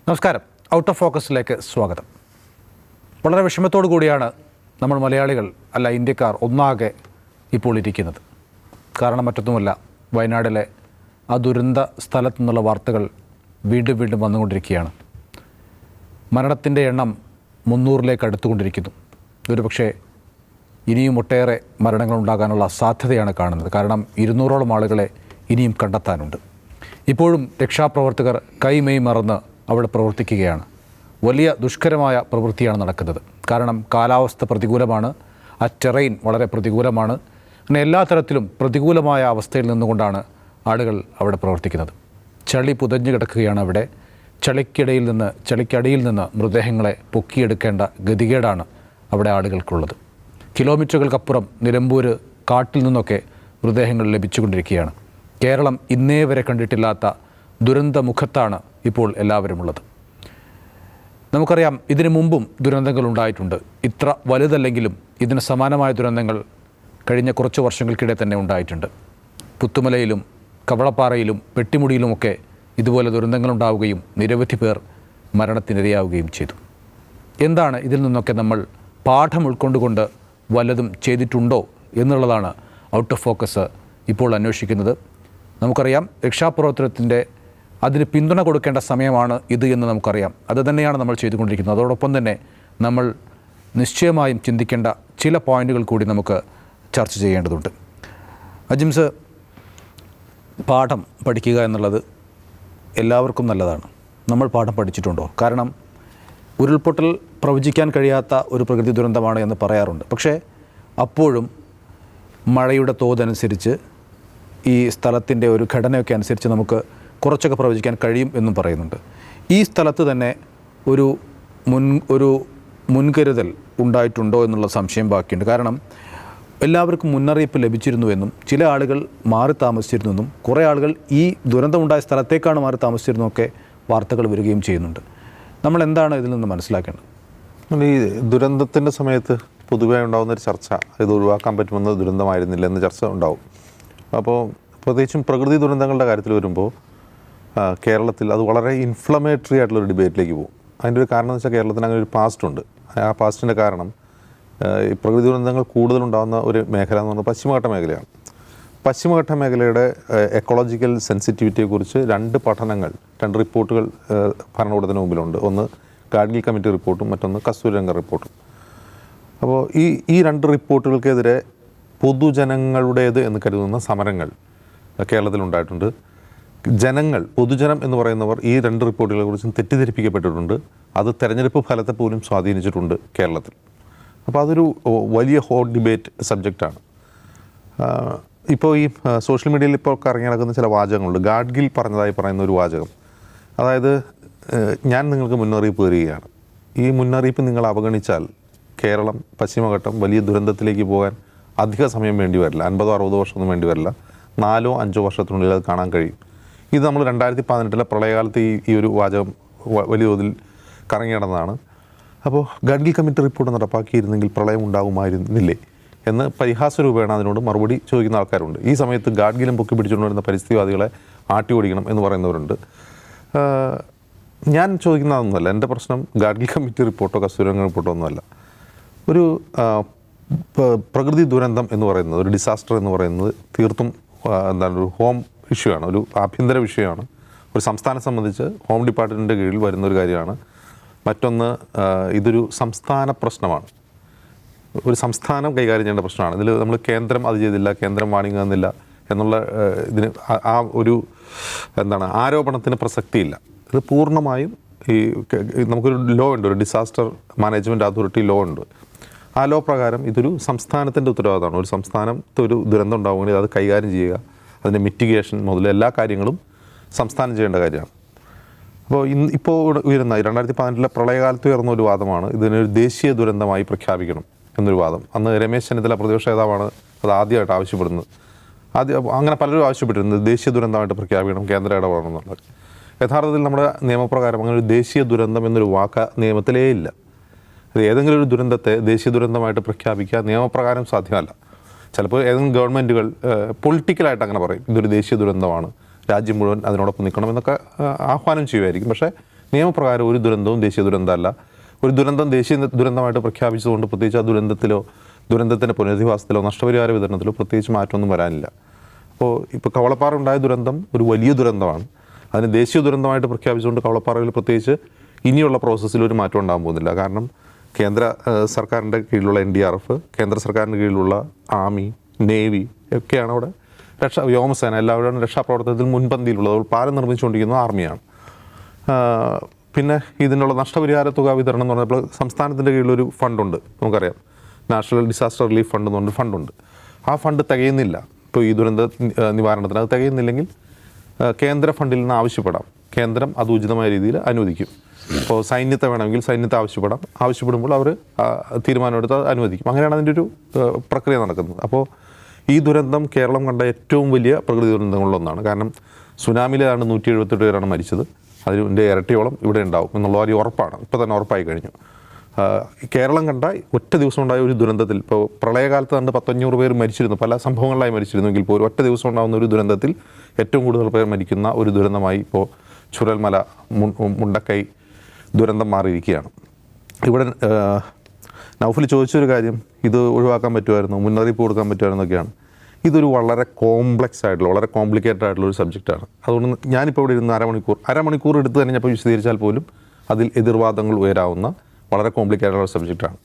നമസ്കാരം. Out of ഫോക്കസിലേക്ക് സ്വാഗതം. വളരെ വിഷമത്തോടു കൂടിയാണ് നമ്മൾ മലയാളികൾ അല്ല ഇന്ത്യക്കാർ ഒന്നാകെ ഇപ്പോൾ ഇരിക്കുന്നത്. കാരണം മറ്റൊന്നുമല്ല, വയനാടിലെ ആ ദുരന്ത സ്ഥലത്തു നിന്നുള്ള വാർത്തകൾ വീണ്ടും വീണ്ടും വന്നുകൊണ്ടിരിക്കുകയാണ്. മരണത്തിൻ്റെ എണ്ണം 300-ലേക്ക് അടുത്തുകൊണ്ടിരിക്കുന്നു. ഒരുപക്ഷെ ഇനിയും ഒട്ടേറെ മരണങ്ങൾ ഉണ്ടാകാനുള്ള സാധ്യതയാണ് കാണുന്നത്. കാരണം 200ഓളം ആളുകളെ ഇനിയും കണ്ടെത്താനുണ്ട്. ഇപ്പോഴും രക്ഷാപ്രവർത്തകർ കൈമെയ് മറന്ന് അവിടെ പ്രവർത്തിക്കുകയാണ്. വലിയ ദുഷ്കരമായ പ്രവൃത്തിയാണ് നടക്കുന്നത്. കാരണം കാലാവസ്ഥ പ്രതികൂലമാണ്, ആ ടെറൈൻ വളരെ പ്രതികൂലമാണ്. അങ്ങനെ എല്ലാ തരത്തിലും പ്രതികൂലമായ അവസ്ഥയിൽ നിന്നുകൊണ്ടാണ് ആളുകൾ അവിടെ പ്രവർത്തിക്കുന്നത്. ചളി പുതഞ്ഞു കിടക്കുകയാണ് അവിടെ. ചളിക്കടിയിൽ നിന്ന് മൃതദേഹങ്ങളെ പൊക്കിയെടുക്കേണ്ട ഗതികേടാണ് അവിടെ ആളുകൾക്കുള്ളത്. കിലോമീറ്ററുകൾക്കപ്പുറം നിലമ്പൂർ കാട്ടിൽ നിന്നൊക്കെ മൃതദേഹങ്ങൾ ലഭിച്ചുകൊണ്ടിരിക്കുകയാണ്. കേരളം ഇന്നേ വരെ കണ്ടിട്ടില്ലാത്ത ദുരന്തമുഖത്താണ് ഇപ്പോൾ എല്ലാവരുമുള്ളത്. നമുക്കറിയാം, ഇതിനു മുമ്പും ദുരന്തങ്ങൾ ഉണ്ടായിട്ടുണ്ട്. ഇത്ര വലുതല്ലെങ്കിലും ഇതിന് സമാനമായ ദുരന്തങ്ങൾ കഴിഞ്ഞ കുറച്ച് വർഷങ്ങൾക്കിടെ തന്നെ ഉണ്ടായിട്ടുണ്ട്. പുത്തുമലയിലും കവളപ്പാറയിലും പെട്ടിമുടിയിലുമൊക്കെ ഇതുപോലെ ദുരന്തങ്ങളുണ്ടാവുകയും നിരവധി പേർ മരണത്തിനിരയാവുകയും ചെയ്തു. എന്താണ് ഇതിൽ നിന്നൊക്കെ നമ്മൾ പാഠം ഉൾക്കൊണ്ടുകൊണ്ട് വല്ലതും ചെയ്തിട്ടുണ്ടോ എന്നുള്ളതാണ് ഔട്ട് ഓഫ് ഫോക്കസ് ഇപ്പോൾ അന്വേഷിക്കുന്നത്. നമുക്കറിയാം, രക്ഷാപ്രവർത്തനത്തിൻ്റെ അതിന് പിന്തുണ കൊടുക്കേണ്ട സമയമാണ് ഇത് എന്ന് നമുക്കറിയാം. അത് തന്നെയാണ് നമ്മൾ ചെയ്തുകൊണ്ടിരിക്കുന്നത്. അതോടൊപ്പം തന്നെ നമ്മൾ നിശ്ചയമായും ചിന്തിക്കേണ്ട ചില പോയിന്റുകൾ കൂടി നമുക്ക് ചർച്ച ചെയ്യേണ്ടതുണ്ട്. അജിംസ്, പാഠം പഠിക്കുക എന്നുള്ളത് എല്ലാവർക്കും നല്ലതാണ്. നമ്മൾ പാഠം പഠിച്ചിട്ടുണ്ടോ? കാരണം ഉരുൾപൊട്ടൽ പ്രവചിക്കാൻ കഴിയാത്ത ഒരു പ്രകൃതി ദുരന്തമാണ് എന്ന് പറയാറുണ്ട്. പക്ഷേ അപ്പോഴും മഴയുടെ തോതനുസരിച്ച് ഈ സ്ഥലത്തിൻ്റെ ഒരു ഘടനയൊക്കെ അനുസരിച്ച് നമുക്ക് കുറച്ചൊക്കെ പ്രവചിക്കാൻ കഴിയും എന്നും പറയുന്നുണ്ട്. ഈ സ്ഥലത്ത് തന്നെ ഒരു മുൻകരുതൽ ഉണ്ടായിട്ടുണ്ടോ എന്നുള്ള സംശയം ബാക്കിയുണ്ട്. കാരണം എല്ലാവർക്കും മുന്നറിയിപ്പ് ലഭിച്ചിരുന്നുവെന്നും ചില ആളുകൾ മാറി താമസിച്ചിരുന്നെന്നും കുറേ ആളുകൾ ഈ ദുരന്തമുണ്ടായ സ്ഥലത്തേക്കാണ് മാറി താമസിച്ചിരുന്നൊക്കെ വാർത്തകൾ വരികയും ചെയ്യുന്നുണ്ട്. നമ്മൾ എന്താണ് ഇതിൽ നിന്ന് മനസ്സിലാക്കേണ്ടത്? ഈ ദുരന്തത്തിൻ്റെ സമയത്ത് പൊതുവേ ഉണ്ടാകുന്നൊരു ചർച്ച, ഇത് ഒഴിവാക്കാൻ പറ്റുമെന്ന് ദുരന്തമായിരുന്നില്ല എന്ന ചർച്ച ഉണ്ടാവും. അപ്പോൾ പ്രത്യേകിച്ചും പ്രകൃതി ദുരന്തങ്ങളുടെ കാര്യത്തിൽ വരുമ്പോൾ കേരളത്തിൽ അത് വളരെ ഇൻഫ്ലമേറ്ററി ആയിട്ടുള്ളൊരു ഡിബേറ്റിലേക്ക് പോകും. അതിൻ്റെ ഒരു കാരണം എന്ന് വെച്ചാൽ കേരളത്തിന് അങ്ങനെ ഒരു പാസ്റ്റ് ഉണ്ട്. ആ പാസ്റ്റിൻ്റെ കാരണം ഈ പ്രകൃതി ദുരന്തങ്ങൾ കൂടുതലുണ്ടാകുന്ന ഒരു മേഖല എന്ന് പറഞ്ഞാൽ പശ്ചിമഘട്ട മേഖലയാണ്. പശ്ചിമഘട്ട മേഖലയുടെ എക്കോളജിക്കൽ സെൻസിറ്റിവിറ്റിയെക്കുറിച്ച് 2 റിപ്പോർട്ടുകൾ ഭരണകൂടത്തിന് മുമ്പിലുണ്ട്. ഒന്ന് ഗാഡ്ഗിൽ കമ്മിറ്റി റിപ്പോർട്ടും മറ്റൊന്ന് കസ്തൂരിരംഗൻ റിപ്പോർട്ടും. അപ്പോൾ ഈ 2 റിപ്പോർട്ടുകൾക്കെതിരെ പൊതുജനങ്ങളുടേത് എന്ന് കരുതുന്ന സമരങ്ങൾ കേരളത്തിലുണ്ടായിട്ടുണ്ട്. പൊതുജനം എന്ന് പറയുന്നവർ ഈ 2 റിപ്പോർട്ടുകളെ കുറിച്ചും തെറ്റിദ്ധരിപ്പിക്കപ്പെട്ടിട്ടുണ്ട്. അത് തെരഞ്ഞെടുപ്പ് ഫലത്തെ പോലും സ്വാധീനിച്ചിട്ടുണ്ട് കേരളത്തിൽ. അപ്പോൾ അതൊരു വലിയ ഹോട്ട് ഡിബേറ്റ് സബ്ജക്റ്റാണ്. ഇപ്പോൾ ഈ സോഷ്യൽ മീഡിയയിൽ ഇപ്പോൾ ഇറങ്ങി നടക്കുന്ന ചില വാചകങ്ങളുണ്ട്. ഗാഡ്ഗിൽ പറഞ്ഞതായി പറയുന്ന ഒരു വാചകം, അതായത് ഞാൻ നിങ്ങൾക്ക് മുന്നറിയിപ്പ് തരികയാണ്, ഈ മുന്നറിയിപ്പ് നിങ്ങൾ അവഗണിച്ചാൽ കേരളം പശ്ചിമഘട്ടം വലിയ ദുരന്തത്തിലേക്ക് പോകാൻ അധിക സമയം വേണ്ടി വരില്ല, 50-60 വർഷമൊന്നും വേണ്ടി വരില്ല, 4-5 വർഷത്തിനുള്ളിൽ അത് കാണാൻ കഴിയും. ഇത് നമ്മൾ 2018 പ്രളയകാലത്ത് ഈ ഒരു വാചകം വലിയ തോതിൽ കറങ്ങി നടന്നതാണ്. അപ്പോൾ ഗാഡ്ഗിൽ കമ്മിറ്റി റിപ്പോർട്ട് നടപ്പാക്കിയിരുന്നെങ്കിൽ പ്രളയം ഉണ്ടാകുമായിരുന്നില്ലേ എന്ന് പരിഹാസരൂപേണ അതിനോട് മറുപടി ചോദിക്കുന്ന ആൾക്കാരുണ്ട്. ഈ സമയത്ത് ഗാഡ്ഗിലും പൊക്കി പിടിച്ചുകൊണ്ട് വരുന്ന പരിസ്ഥിതിവാദികളെ ആട്ടി ഓടിക്കണം എന്ന് പറയുന്നവരുണ്ട്. ഞാൻ ചോദിക്കുന്നതൊന്നുമല്ല, എൻ്റെ പ്രശ്നം ഗാഡ്ഗിൽ കമ്മിറ്റി റിപ്പോർട്ടോ കസ്തൂരിരംഗൻ റിപ്പോർട്ടോ ഒന്നുമല്ല. ഒരു പ്രകൃതി ദുരന്തം എന്ന് പറയുന്നത്, ഒരു ഡിസാസ്റ്റർ എന്ന് പറയുന്നത് തീർത്തും ഒരു ഹോം ഇഷ്യൂ ആണ്, ഒരു ആഭ്യന്തര വിഷയമാണ്. ഒരു സംസ്ഥാനം സംബന്ധിച്ച് ഹോം ഡിപ്പാർട്ട്മെൻറ്റിൻ്റെ കീഴിൽ വരുന്ന ഒരു കാര്യമാണ്. മറ്റൊന്ന്, ഇതൊരു സംസ്ഥാന പ്രശ്നമാണ്, ഒരു സംസ്ഥാനം കൈകാര്യം ചെയ്യേണ്ട പ്രശ്നമാണ്. ഇതിൽ നമ്മൾ കേന്ദ്രം അത് ചെയ്തില്ല, കേന്ദ്രം വാണിംഗ് തന്നില്ല എന്നുള്ള ഇതിന് ആ ഒരു ആരോപണത്തിന് പ്രസക്തിയില്ല. ഇത് പൂർണ്ണമായും നമുക്കൊരു ലോ ഉണ്ട്, ഒരു ഡിസാസ്റ്റർ മാനേജ്മെൻറ്റ് അതോറിറ്റി ലോ ഉണ്ട്. ആ ലോ പ്രകാരം ഇതൊരു സംസ്ഥാനത്തിൻ്റെ ഉത്തരവാദിത്തമാണ്. ഒരു സംസ്ഥാനത്ത് ഒരു ദുരന്തം ഉണ്ടാവുകയാണെങ്കിൽ അത് കൈകാര്യം ചെയ്യുക, അതിൻ്റെ മിറ്റിഗേഷൻ മുതൽ എല്ലാ കാര്യങ്ങളും സംസ്ഥാനം ചെയ്യേണ്ട കാര്യമാണ്. അപ്പോൾ ഇപ്പോൾ ഉയരുന്ന 2018 പ്രളയകാലത്ത് ഉയർന്ന ഒരു വാദമാണ് ഇതിനൊരു ദേശീയ ദുരന്തമായി പ്രഖ്യാപിക്കണം എന്നൊരു വാദം. അന്ന് രമേശ് ചെന്നിത്തല പ്രതിപക്ഷ നേതാവാണ് അത് ആദ്യമായിട്ട് ആവശ്യപ്പെടുന്നത്. അങ്ങനെ പലരും ആവശ്യപ്പെട്ടിരുന്നത് ദേശീയ ദുരന്തമായിട്ട് പ്രഖ്യാപിക്കണം, കേന്ദ്ര ഇടപെടണം എന്നുള്ളത്. യഥാർത്ഥത്തിൽ നമ്മുടെ നിയമപ്രകാരം അങ്ങനെ ഒരു ദേശീയ ദുരന്തം എന്നൊരു വാക്ക് നിയമത്തിലേ ഇല്ല. അത് ഏതെങ്കിലും ഒരു ദുരന്തത്തെ ദേശീയ ദുരന്തമായിട്ട് പ്രഖ്യാപിക്കുക നിയമപ്രകാരം സാധ്യമല്ല. ചിലപ്പോൾ ഏതെങ്കിലും ഗവൺമെൻറ്റുകൾ പൊളിറ്റിക്കലായിട്ട് അങ്ങനെ പറയും, ഇതൊരു ദേശീയ ദുരന്തമാണ്, രാജ്യം മുഴുവൻ അതിനോടൊപ്പം നിൽക്കണം എന്നൊക്കെ ആഹ്വാനം ചെയ്യുമായിരിക്കും. പക്ഷേ നിയമപ്രകാരം ഒരു ദുരന്തവും ദേശീയ ദുരന്തമല്ല. ഒരു ദുരന്തം ദേശീയ ദുരന്തമായിട്ട് പ്രഖ്യാപിച്ചതുകൊണ്ട് പ്രത്യേകിച്ച് ആ ദുരന്തത്തിൻ്റെ പുനരധിവാസത്തിലോ നഷ്ടപരിഹാര വിതരണത്തിലോ പ്രത്യേകിച്ച് മാറ്റമൊന്നും വരാനില്ല. ഇപ്പോൾ കവളപ്പാറ ഉണ്ടായ ദുരന്തം ഒരു വലിയ ദുരന്തമാണ്. അതിന് ദേശീയ ദുരന്തമായിട്ട് പ്രഖ്യാപിച്ചുകൊണ്ട് കവളപ്പാറയിൽ പ്രത്യേകിച്ച് ഇനിയുള്ള പ്രോസസ്സിൽ ഒരു മാറ്റം ഉണ്ടാകാൻ പോകുന്നില്ല. കാരണം കേന്ദ്ര സർക്കാരിൻ്റെ കീഴിലുള്ള NDRF, കേന്ദ്ര സർക്കാരിൻ്റെ കീഴിലുള്ള ആർമി, നേവി ഒക്കെയാണ് അവിടെ വ്യോമസേന എല്ലാവരും രക്ഷാപ്രവർത്തനത്തിൽ മുൻപന്തിയിലുള്ളത്. അപ്പോൾ പാലം നിർമ്മിച്ചുകൊണ്ടിരിക്കുന്നത് ആർമിയാണ്. പിന്നെ ഇതിനുള്ള നഷ്ടപരിഹാര തുക വിതരണം എന്ന് പറഞ്ഞപ്പോൾ സംസ്ഥാനത്തിൻ്റെ കീഴിലൊരു ഫണ്ടുണ്ട്, നമുക്കറിയാം, നാഷണൽ ഡിസാസ്റ്റർ റിലീഫ് ഫണ്ട് എന്ന് പറഞ്ഞൊരു ഫണ്ടുണ്ട്. ആ ഫണ്ട് തികയുന്നില്ല. ഇപ്പോൾ ഈ ദുരന്ത നിവാരണത്തിന് അത് തികയുന്നില്ലെങ്കിൽ കേന്ദ്ര ഫണ്ടിൽ നിന്ന് ആവശ്യപ്പെടാം. കേന്ദ്രം അത് ഉചിതമായ രീതിയിൽ അനുവദിക്കും. ഇപ്പോൾ സൈന്യത്തെ വേണമെങ്കിൽ സൈന്യത്തെ ആവശ്യപ്പെടുമ്പോൾ അവർ തീരുമാനമെടുത്ത് അത് അനുവദിക്കും. അങ്ങനെയാണ് അതിൻ്റെ ഒരു പ്രക്രിയ നടക്കുന്നത്. അപ്പോൾ ഈ ദുരന്തം കേരളം കണ്ട ഏറ്റവും വലിയ പ്രകൃതി ദുരന്തങ്ങളിലൊന്നാണ്. കാരണം സുനാമിയിലാണ് 177 പേരാണ് മരിച്ചത്. അതിൻ്റെ ഇരട്ടിയോളം ഇവിടെ ഉണ്ടാവും എന്നുള്ള കാര്യം ഉറപ്പാണ്, ഇപ്പോൾ തന്നെ ഉറപ്പായി കഴിഞ്ഞു. കേരളം കണ്ട ഒറ്റ ദിവസം ഉണ്ടായ ഒരു ദുരന്തത്തിൽ, ഇപ്പോൾ പ്രളയകാലത്ത് കണ്ട് 1,500 പേർ മരിച്ചിരുന്നു, പല സംഭവങ്ങളിലായി മരിച്ചിരുന്നെങ്കിൽ പോലും ഒറ്റ ദിവസം ഉണ്ടാകുന്ന ഒരു ദുരന്തത്തിൽ ഏറ്റവും കൂടുതൽ പേർ മരിക്കുന്ന ഒരു ദുരന്തമായി ഇപ്പോൾ ചുരൽമല മുണ്ടക്കൈ ദുരന്തം മാറിയിരിക്കുകയാണ്. ഇവിടെ നൗഫൽ ചോദിച്ചൊരു കാര്യം, ഇത് ഒഴിവാക്കാൻ പറ്റുമായിരുന്നു, മുന്നറിയിപ്പ് കൊടുക്കാൻ പറ്റുമായിരുന്നൊക്കെയാണ്. ഇതൊരു വളരെ കോംപ്ലക്സ് ആയിട്ടുള്ള, വളരെ കോംപ്ലിക്കേറ്റഡ് ആയിട്ടുള്ള ഒരു സബ്ജക്റ്റാണ്. അതുകൊണ്ട് ഞാനിപ്പോൾ ഇവിടെ ഇരുന്ന് അരമണിക്കൂർ എടുത്ത് തന്നെ ഞാൻ ഇപ്പോൾ വിശദീകരിച്ചാൽ പോലും അതിൽ എതിർവാദങ്ങൾ ഉയരാവുന്ന വളരെ കോംപ്ലിക്കേറ്റഡ് ആയിട്ടുള്ള സബ്ജക്റ്റാണ്.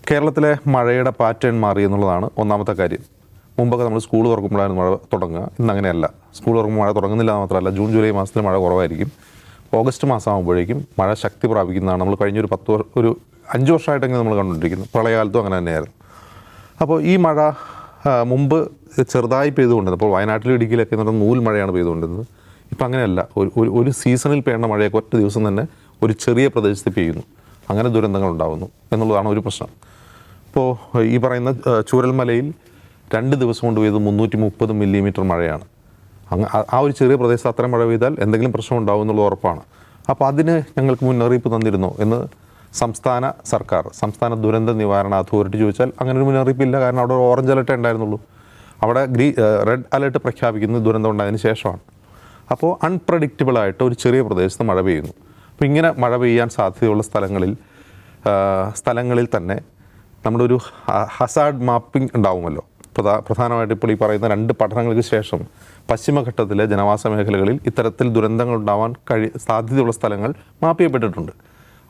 കേരളത്തിലെ മഴയുടെ പാറ്റേൺ മാറി എന്നുള്ളതാണ് ഒന്നാമത്തെ കാര്യം. മുമ്പൊക്കെ നമ്മൾ സ്കൂൾ തുറക്കുമ്പോഴായിരുന്നു മഴ തുടങ്ങുക. ഇന്നങ്ങനെയല്ല. സ്കൂൾ തുറക്കുമ്പോൾ മഴ തുടങ്ങുന്നില്ല മാത്രമല്ല, ജൂൺ ജൂലൈ മാസത്തിൽ മഴ കുറവായിരിക്കും. ഓഗസ്റ്റ് മാസം ആകുമ്പോഴേക്കും മഴ ശക്തി പ്രാപിക്കുന്നതാണ്. നമ്മൾ കഴിഞ്ഞൊരു 5 വർഷമായിട്ടെങ്കിലും നമ്മൾ കണ്ടുകൊണ്ടിരിക്കുന്നു. പ്രളയകാലത്തും അങ്ങനെ തന്നെയായിരുന്നു. അപ്പോൾ ഈ മഴ മുമ്പ് ചെറുതായി പെയ്തുകൊണ്ടിരുന്നത്, അപ്പോൾ വയനാട്ടിലും ഇടുക്കിയിലൊക്കെ എന്ന് പറഞ്ഞാൽ നൂൽ മഴയാണ് പെയ്തുകൊണ്ടിരുന്നത്. ഇപ്പം അങ്ങനെയല്ല. ഒരു സീസണിൽ പെയ്യുന്ന മഴയൊക്കെ ഒറ്റ ദിവസം തന്നെ ഒരു ചെറിയ പ്രദേശത്ത് പെയ്യുന്നു. അങ്ങനെ ദുരന്തങ്ങൾ ഉണ്ടാകുന്നു എന്നുള്ളതാണ് ഒരു പ്രശ്നം. ഇപ്പോൾ ഈ പറയുന്ന ചൂരൽമലയിൽ 2 ദിവസം കൊണ്ട് പെയ്ത് 330 മില്ലിമീറ്റർ മഴയാണ്. ആ ഒരു ചെറിയ പ്രദേശത്ത് അത്രയും മഴ പെയ്താൽ എന്തെങ്കിലും പ്രശ്നം ഉണ്ടാവും എന്നുള്ളത് ഉറപ്പാണ്. അപ്പോൾ അതിന് ഞങ്ങൾക്ക് മുന്നറിയിപ്പ് തന്നിരുന്നോ എന്ന് സംസ്ഥാന സർക്കാർ, സംസ്ഥാന ദുരന്ത നിവാരണ അതോറിറ്റി ചോദിച്ചാൽ അങ്ങനെ ഒരു മുന്നറിയിപ്പില്ല. കാരണം അവിടെ ഓറഞ്ച് അലർട്ടേ ഉണ്ടായിരുന്നുള്ളൂ. അവിടെ റെഡ് അലർട്ട് പ്രഖ്യാപിക്കുന്നത് ദുരന്തം ഉണ്ടായതിന് ശേഷമാണ്. അപ്പോൾ അൺപ്രഡിക്റ്റബിളായിട്ട് ഒരു ചെറിയ പ്രദേശത്ത് മഴ പെയ്യുന്നു. അപ്പോൾ ഇങ്ങനെ മഴ പെയ്യാൻ സാധ്യതയുള്ള സ്ഥലങ്ങളിൽ തന്നെ നമ്മുടെ ഒരു ഹസാർഡ് മാപ്പിംഗ് ഉണ്ടാവുമല്ലോ. പ്രധാനമായിട്ട് ഇപ്പോൾ ഈ പറയുന്ന 2 പഠനങ്ങൾക്ക് ശേഷം പശ്ചിമഘട്ടത്തിലെ ജനവാസ മേഖലകളിൽ ഇത്തരത്തിൽ ദുരന്തങ്ങൾ ഉണ്ടാവാൻ സാധ്യതയുള്ള സ്ഥലങ്ങൾ മാപ്പ് ചെയ്യപ്പെട്ടിട്ടുണ്ട്.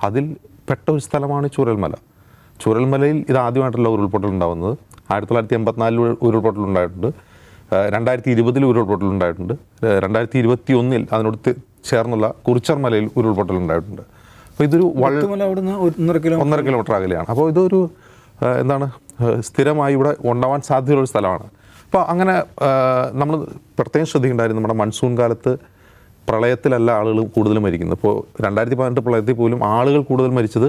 അതിൽ പെട്ട ഒരു സ്ഥലമാണ് ചൂരൽമല. ചൂരൽമലയിൽ ഇത് ആദ്യമായിട്ടുള്ള ഉരുൾപൊട്ടൽ ഉണ്ടാകുന്നത്. 1984 ഉരുൾപൊട്ടൽ ഉണ്ടായിട്ടുണ്ട്, 2020 ഉരുൾപൊട്ടൽ ഉണ്ടായിട്ടുണ്ട്, 2021 അതിനോട് ചേർന്നുള്ള കുറിച്ചർ മലയിൽ ഉരുൾപൊട്ടൽ ഉണ്ടായിട്ടുണ്ട്. അപ്പോൾ ഇതൊരു 1.5 കിലോമീറ്റർ അകലെയാണ്. അപ്പോൾ ഇതൊരു സ്ഥിരമായി ഇവിടെ ഉണ്ടാവാൻ സാധ്യതയുള്ളൊരു സ്ഥലമാണ്. അപ്പോൾ അങ്ങനെ നമ്മൾ പ്രത്യേകം ശ്രദ്ധിക്കേണ്ടായിരുന്നു. നമ്മുടെ മൺസൂൺ കാലത്ത് പ്രളയത്തിലല്ല ആളുകൾ കൂടുതൽ മരിക്കുന്നത്. ഇപ്പോൾ 2018 പ്രളയത്തിൽ പോലും ആളുകൾ കൂടുതൽ മരിച്ചത്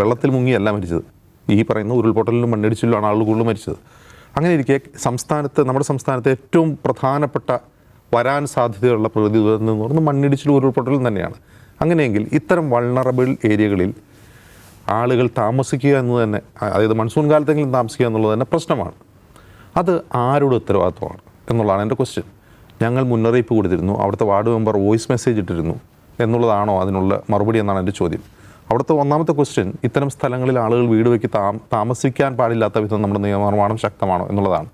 വെള്ളത്തിൽ മുങ്ങിയല്ല മരിച്ചത്. ഈ പറയുന്ന ഉരുൾപൊട്ടലിലും മണ്ണിടിച്ചിലുമാണ് ആളുകൾ കൂടുതൽ മരിച്ചത്. അങ്ങനെ ഇരിക്കെ നമ്മുടെ സംസ്ഥാനത്തെ ഏറ്റവും പ്രധാനപ്പെട്ട വരാൻ സാധ്യതയുള്ള പ്രകൃതി ദുരന്തം എന്ന് പറയുന്നത് മണ്ണിടിച്ചിലും ഉരുൾപൊട്ടലും തന്നെയാണ്. അങ്ങനെയെങ്കിൽ ഇത്തരം വൾണറബിൾ ഏരിയകളിൽ ആളുകൾ താമസിക്കുക എന്നത് തന്നെ, അതായത് മൺസൂൺ കാലത്തെങ്കിലും താമസിക്കുക എന്നുള്ളത് തന്നെ പ്രശ്നമാണ്. അത് ആരുടെ ഉത്തരവാദിത്വമാണ് എന്നുള്ളതാണ് എൻ്റെ ക്വസ്റ്റ്യൻ. ഞങ്ങൾ മുന്നറിയിപ്പ് കൊടുത്തിരുന്നു, അവിടുത്തെ വാർഡ് മെമ്പർ വോയിസ് മെസ്സേജ് ഇട്ടിരുന്നു എന്നുള്ളതാണോ അതിനുള്ള മറുപടി എന്നാണ് എൻ്റെ ചോദ്യം. അവിടുത്തെ ഒന്നാമത്തെ ക്വസ്റ്റ്യൻ, ഇത്തരം സ്ഥലങ്ങളിൽ ആളുകൾ വീട് വയ്ക്ക് താമസിക്കാൻ പാടില്ലാത്ത വിധം നമ്മുടെ നിയമനിർമ്മാണം ശക്തമാണോ എന്നുള്ളതാണ്.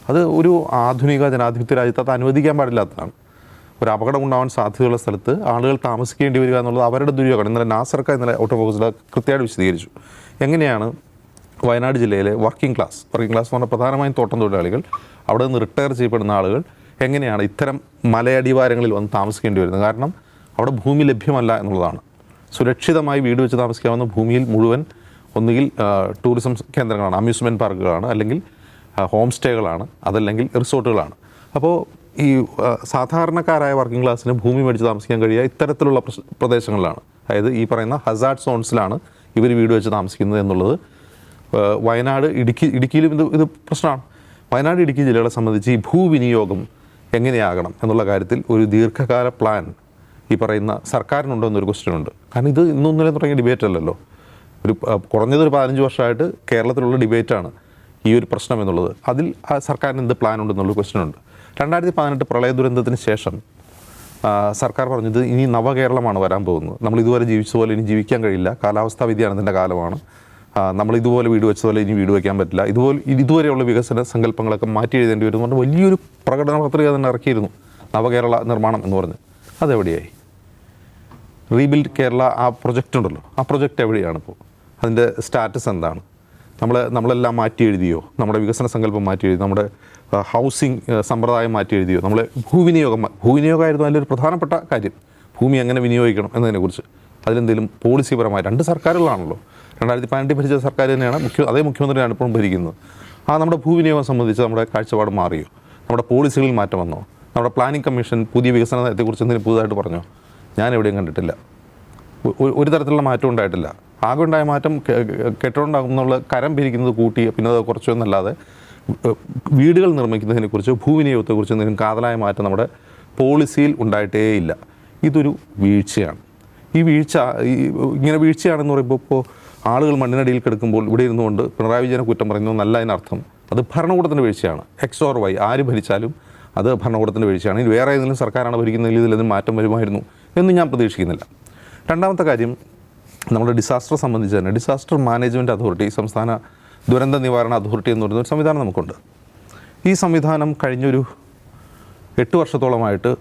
അത് ഒരു ആധുനിക ജനാധിപത്യ രാജ്യത്ത് അത് അനുവദിക്കാൻ പാടില്ലാത്തതാണ്. ഒരു അപകടം ഉണ്ടാവാൻ സാധ്യതയുള്ള സ്ഥലത്ത് ആളുകൾ താമസിക്കേണ്ടി വരിക എന്നുള്ളത് അവരുടെ ദുര്യോഗമാണ്. ഇന്നലെ നാസർക്ക ഔട്ട് ഓഫ് ഫോക്കസിൽ കൃത്യമായിട്ട് വിശദീകരിച്ചു എങ്ങനെയാണ് വയനാട് ജില്ലയിലെ വർക്കിംഗ് ക്ലാസ് എന്ന് പറഞ്ഞാൽ പ്രധാനമായും തോട്ടം തൊഴിലാളികൾ, അവിടെ നിന്ന് റിട്ടയർ ചെയ്യപ്പെടുന്ന ആളുകൾ എങ്ങനെയാണ് ഇത്തരം മലയടിവാരങ്ങളിൽ വന്ന് താമസിക്കേണ്ടി വരുന്നത്. കാരണം അവിടെ ഭൂമി ലഭ്യമല്ല എന്നുള്ളതാണ്. സുരക്ഷിതമായി വീട് വെച്ച് താമസിക്കാവുന്ന ഭൂമിയിൽ മുഴുവൻ ഒന്നുകിൽ ടൂറിസം കേന്ദ്രങ്ങളാണ്, അമ്യൂസ്മെൻറ്റ് പാർക്കുകളാണ്, അല്ലെങ്കിൽ ഹോം സ്റ്റേകളാണ്, അതല്ലെങ്കിൽ റിസോർട്ടുകളാണ്. അപ്പോൾ ഈ സാധാരണക്കാരായ വർക്കിംഗ് ക്ലാസ്സിന് ഭൂമി മേടിച്ച് താമസിക്കാൻ കഴിയുക ഇത്തരത്തിലുള്ള പ്രദേശങ്ങളിലാണ്. അതായത് ഈ പറയുന്ന ഹസാർഡ് സോൺസിലാണ് ഇവർ വീട് വെച്ച് താമസിക്കുന്നത് എന്നുള്ളത് വയനാട് ഇടുക്കിയിലും ഇത് പ്രശ്നമാണ്. വയനാട് ഇടുക്കി ജില്ലകളെ സംബന്ധിച്ച് ഈ ഭൂവിനിയോഗം എങ്ങനെയാകണം എന്നുള്ള കാര്യത്തിൽ ഒരു ദീർഘകാല പ്ലാൻ ഈ പറയുന്ന സർക്കാരിനുണ്ടോ എന്നൊരു ക്വസ്റ്റ്യൻ ഉണ്ട്. കാരണം ഇത് ഇന്നൊന്നിലെ തുടങ്ങിയ ഡിബേറ്റ് അല്ലല്ലോ. കുറഞ്ഞതൊരു 15 വർഷമായിട്ട് കേരളത്തിലുള്ള ഡിബേറ്റാണ് ഈ ഒരു പ്രശ്നം എന്നുള്ളത്. അതിൽ സർക്കാരിന് എന്ത് പ്ലാൻ ഉണ്ടെന്നുള്ള ക്വസ്റ്റ്യൻ ഉണ്ട്. 2018 പ്രളയ ദുരന്തത്തിന് ശേഷം സർക്കാർ പറഞ്ഞത് ഇനി നവകേരളമാണ് വരാൻ പോകുന്നത്. നമ്മൾ ഇതുവരെ ജീവിച്ചതുപോലെ ഇനി ജീവിക്കാൻ കഴിയില്ല, കാലാവസ്ഥാ വ്യതിയാനത്തിൻ്റെ കാലമാണ്, നമ്മൾ ഇതുപോലെ വീട് വെച്ചതുപോലെ ഇനി വീട് വയ്ക്കാൻ പറ്റില്ല, ഇതുവരെയുള്ള വികസന സങ്കല്പങ്ങളൊക്കെ മാറ്റി എഴുതേണ്ടി വരും എന്ന് പറഞ്ഞ് വലിയൊരു പ്രകടന പത്രിക തന്നെ ഇറക്കിയിരുന്നു, നവകേരള നിർമ്മാണം എന്ന് പറഞ്ഞ്. അതെവിടെയായി? റീബിൽഡ് കേരള ആ പ്രൊജക്റ്റ് ഉണ്ടല്ലോ, ആ പ്രൊജക്റ്റ് എവിടെയാണ് ഇപ്പോൾ? അതിൻ്റെ സ്റ്റാറ്റസ് എന്താണ്? നമ്മളെല്ലാം മാറ്റി എഴുതിയോ? നമ്മുടെ വികസന സങ്കല്പം മാറ്റി എഴുതി, നമ്മുടെ ഹൗസിംഗ് സമ്പ്രദായം മാറ്റി എഴുതിയോ? നമ്മളെ ഭൂവിനിയോഗമായിരുന്നു അതിലൊരു പ്രധാനപ്പെട്ട കാര്യം, ഭൂമി എങ്ങനെ വിനിയോഗിക്കണം എന്നതിനെക്കുറിച്ച്. അതിലെന്തെങ്കിലും പോളിസിപരമായ 2 സർക്കാരുകളാണല്ലോ. 2018 ഭരിച്ച സർക്കാർ തന്നെയാണ് അതേ മുഖ്യമന്ത്രിയാണ് ഇപ്പോഴും ഭരിക്കുന്നത്. നമ്മുടെ ഭൂവിനിയോഗം സംബന്ധിച്ച് നമ്മുടെ കാഴ്ചപ്പാട് മാറിയോ? നമ്മുടെ പോളിസികളിൽ മാറ്റം വന്നോ? നമ്മുടെ പ്ലാനിംഗ് കമ്മീഷൻ പുതിയ വികസന നയത്തെക്കുറിച്ച് എന്തെങ്കിലും പുതുതായിട്ട് പറഞ്ഞോ? ഞാൻ എവിടെയും കണ്ടിട്ടില്ല. ഒരു തരത്തിലുള്ള മാറ്റം ഉണ്ടായിട്ടില്ല. ആകെ ഉണ്ടായ മാറ്റം കെട്ടിടമുണ്ടാകുന്നുള്ള കരം പിരിക്കുന്നത് കൂട്ടി പിന്നെ അത് കുറച്ചൊന്നല്ലാതെ വീടുകൾ നിർമ്മിക്കുന്നതിനെക്കുറിച്ച് ഭൂവിനിയോഗത്തെക്കുറിച്ച് എന്തെങ്കിലും കാതലായ മാറ്റം നമ്മുടെ പോളിസിയിൽ ഉണ്ടായിട്ടേയില്ല. ഇതൊരു വീഴ്ചയാണ്. ഈ ഇങ്ങനെ വീഴ്ചയാണെന്ന് പറയുമ്പോൾ ഇപ്പോൾ ആളുകൾ മണ്ണിനടിയിൽ കിടക്കുമ്പോൾ ഇവിടെ ഇരുന്നുകൊണ്ട് പിണറായി വിജയനെ കുറ്റം പറയുന്നതല്ല അതിനർത്ഥം. അത് ഭരണകൂടത്തിൻ്റെ വീഴ്ചയാണ്. X or Y ആര് ഭരിച്ചാലും അത് ഭരണകൂടത്തിൻ്റെ വീഴ്ചയാണ്. ഇനി വേറെ ഏതെങ്കിലും സർക്കാരാണ് ഭരിക്കുന്നതിൽ ഇതിലൊന്നും മാറ്റം വരുമായിരുന്നു എന്ന് ഞാൻ പ്രതീക്ഷിക്കുന്നില്ല. രണ്ടാമത്തെ കാര്യം, നമ്മുടെ ഡിസാസ്റ്റർ സംബന്ധിച്ച് തന്നെ ഡിസാസ്റ്റർ മാനേജ്മെൻറ്റ് അതോറിറ്റി, സംസ്ഥാന ദുരന്ത നിവാരണ അതോറിറ്റി എന്ന് പറയുന്ന ഒരു സംവിധാനം നമുക്കുണ്ട്. ഈ സംവിധാനം കഴിഞ്ഞൊരു 8 വർഷത്തോളമായിട്ട്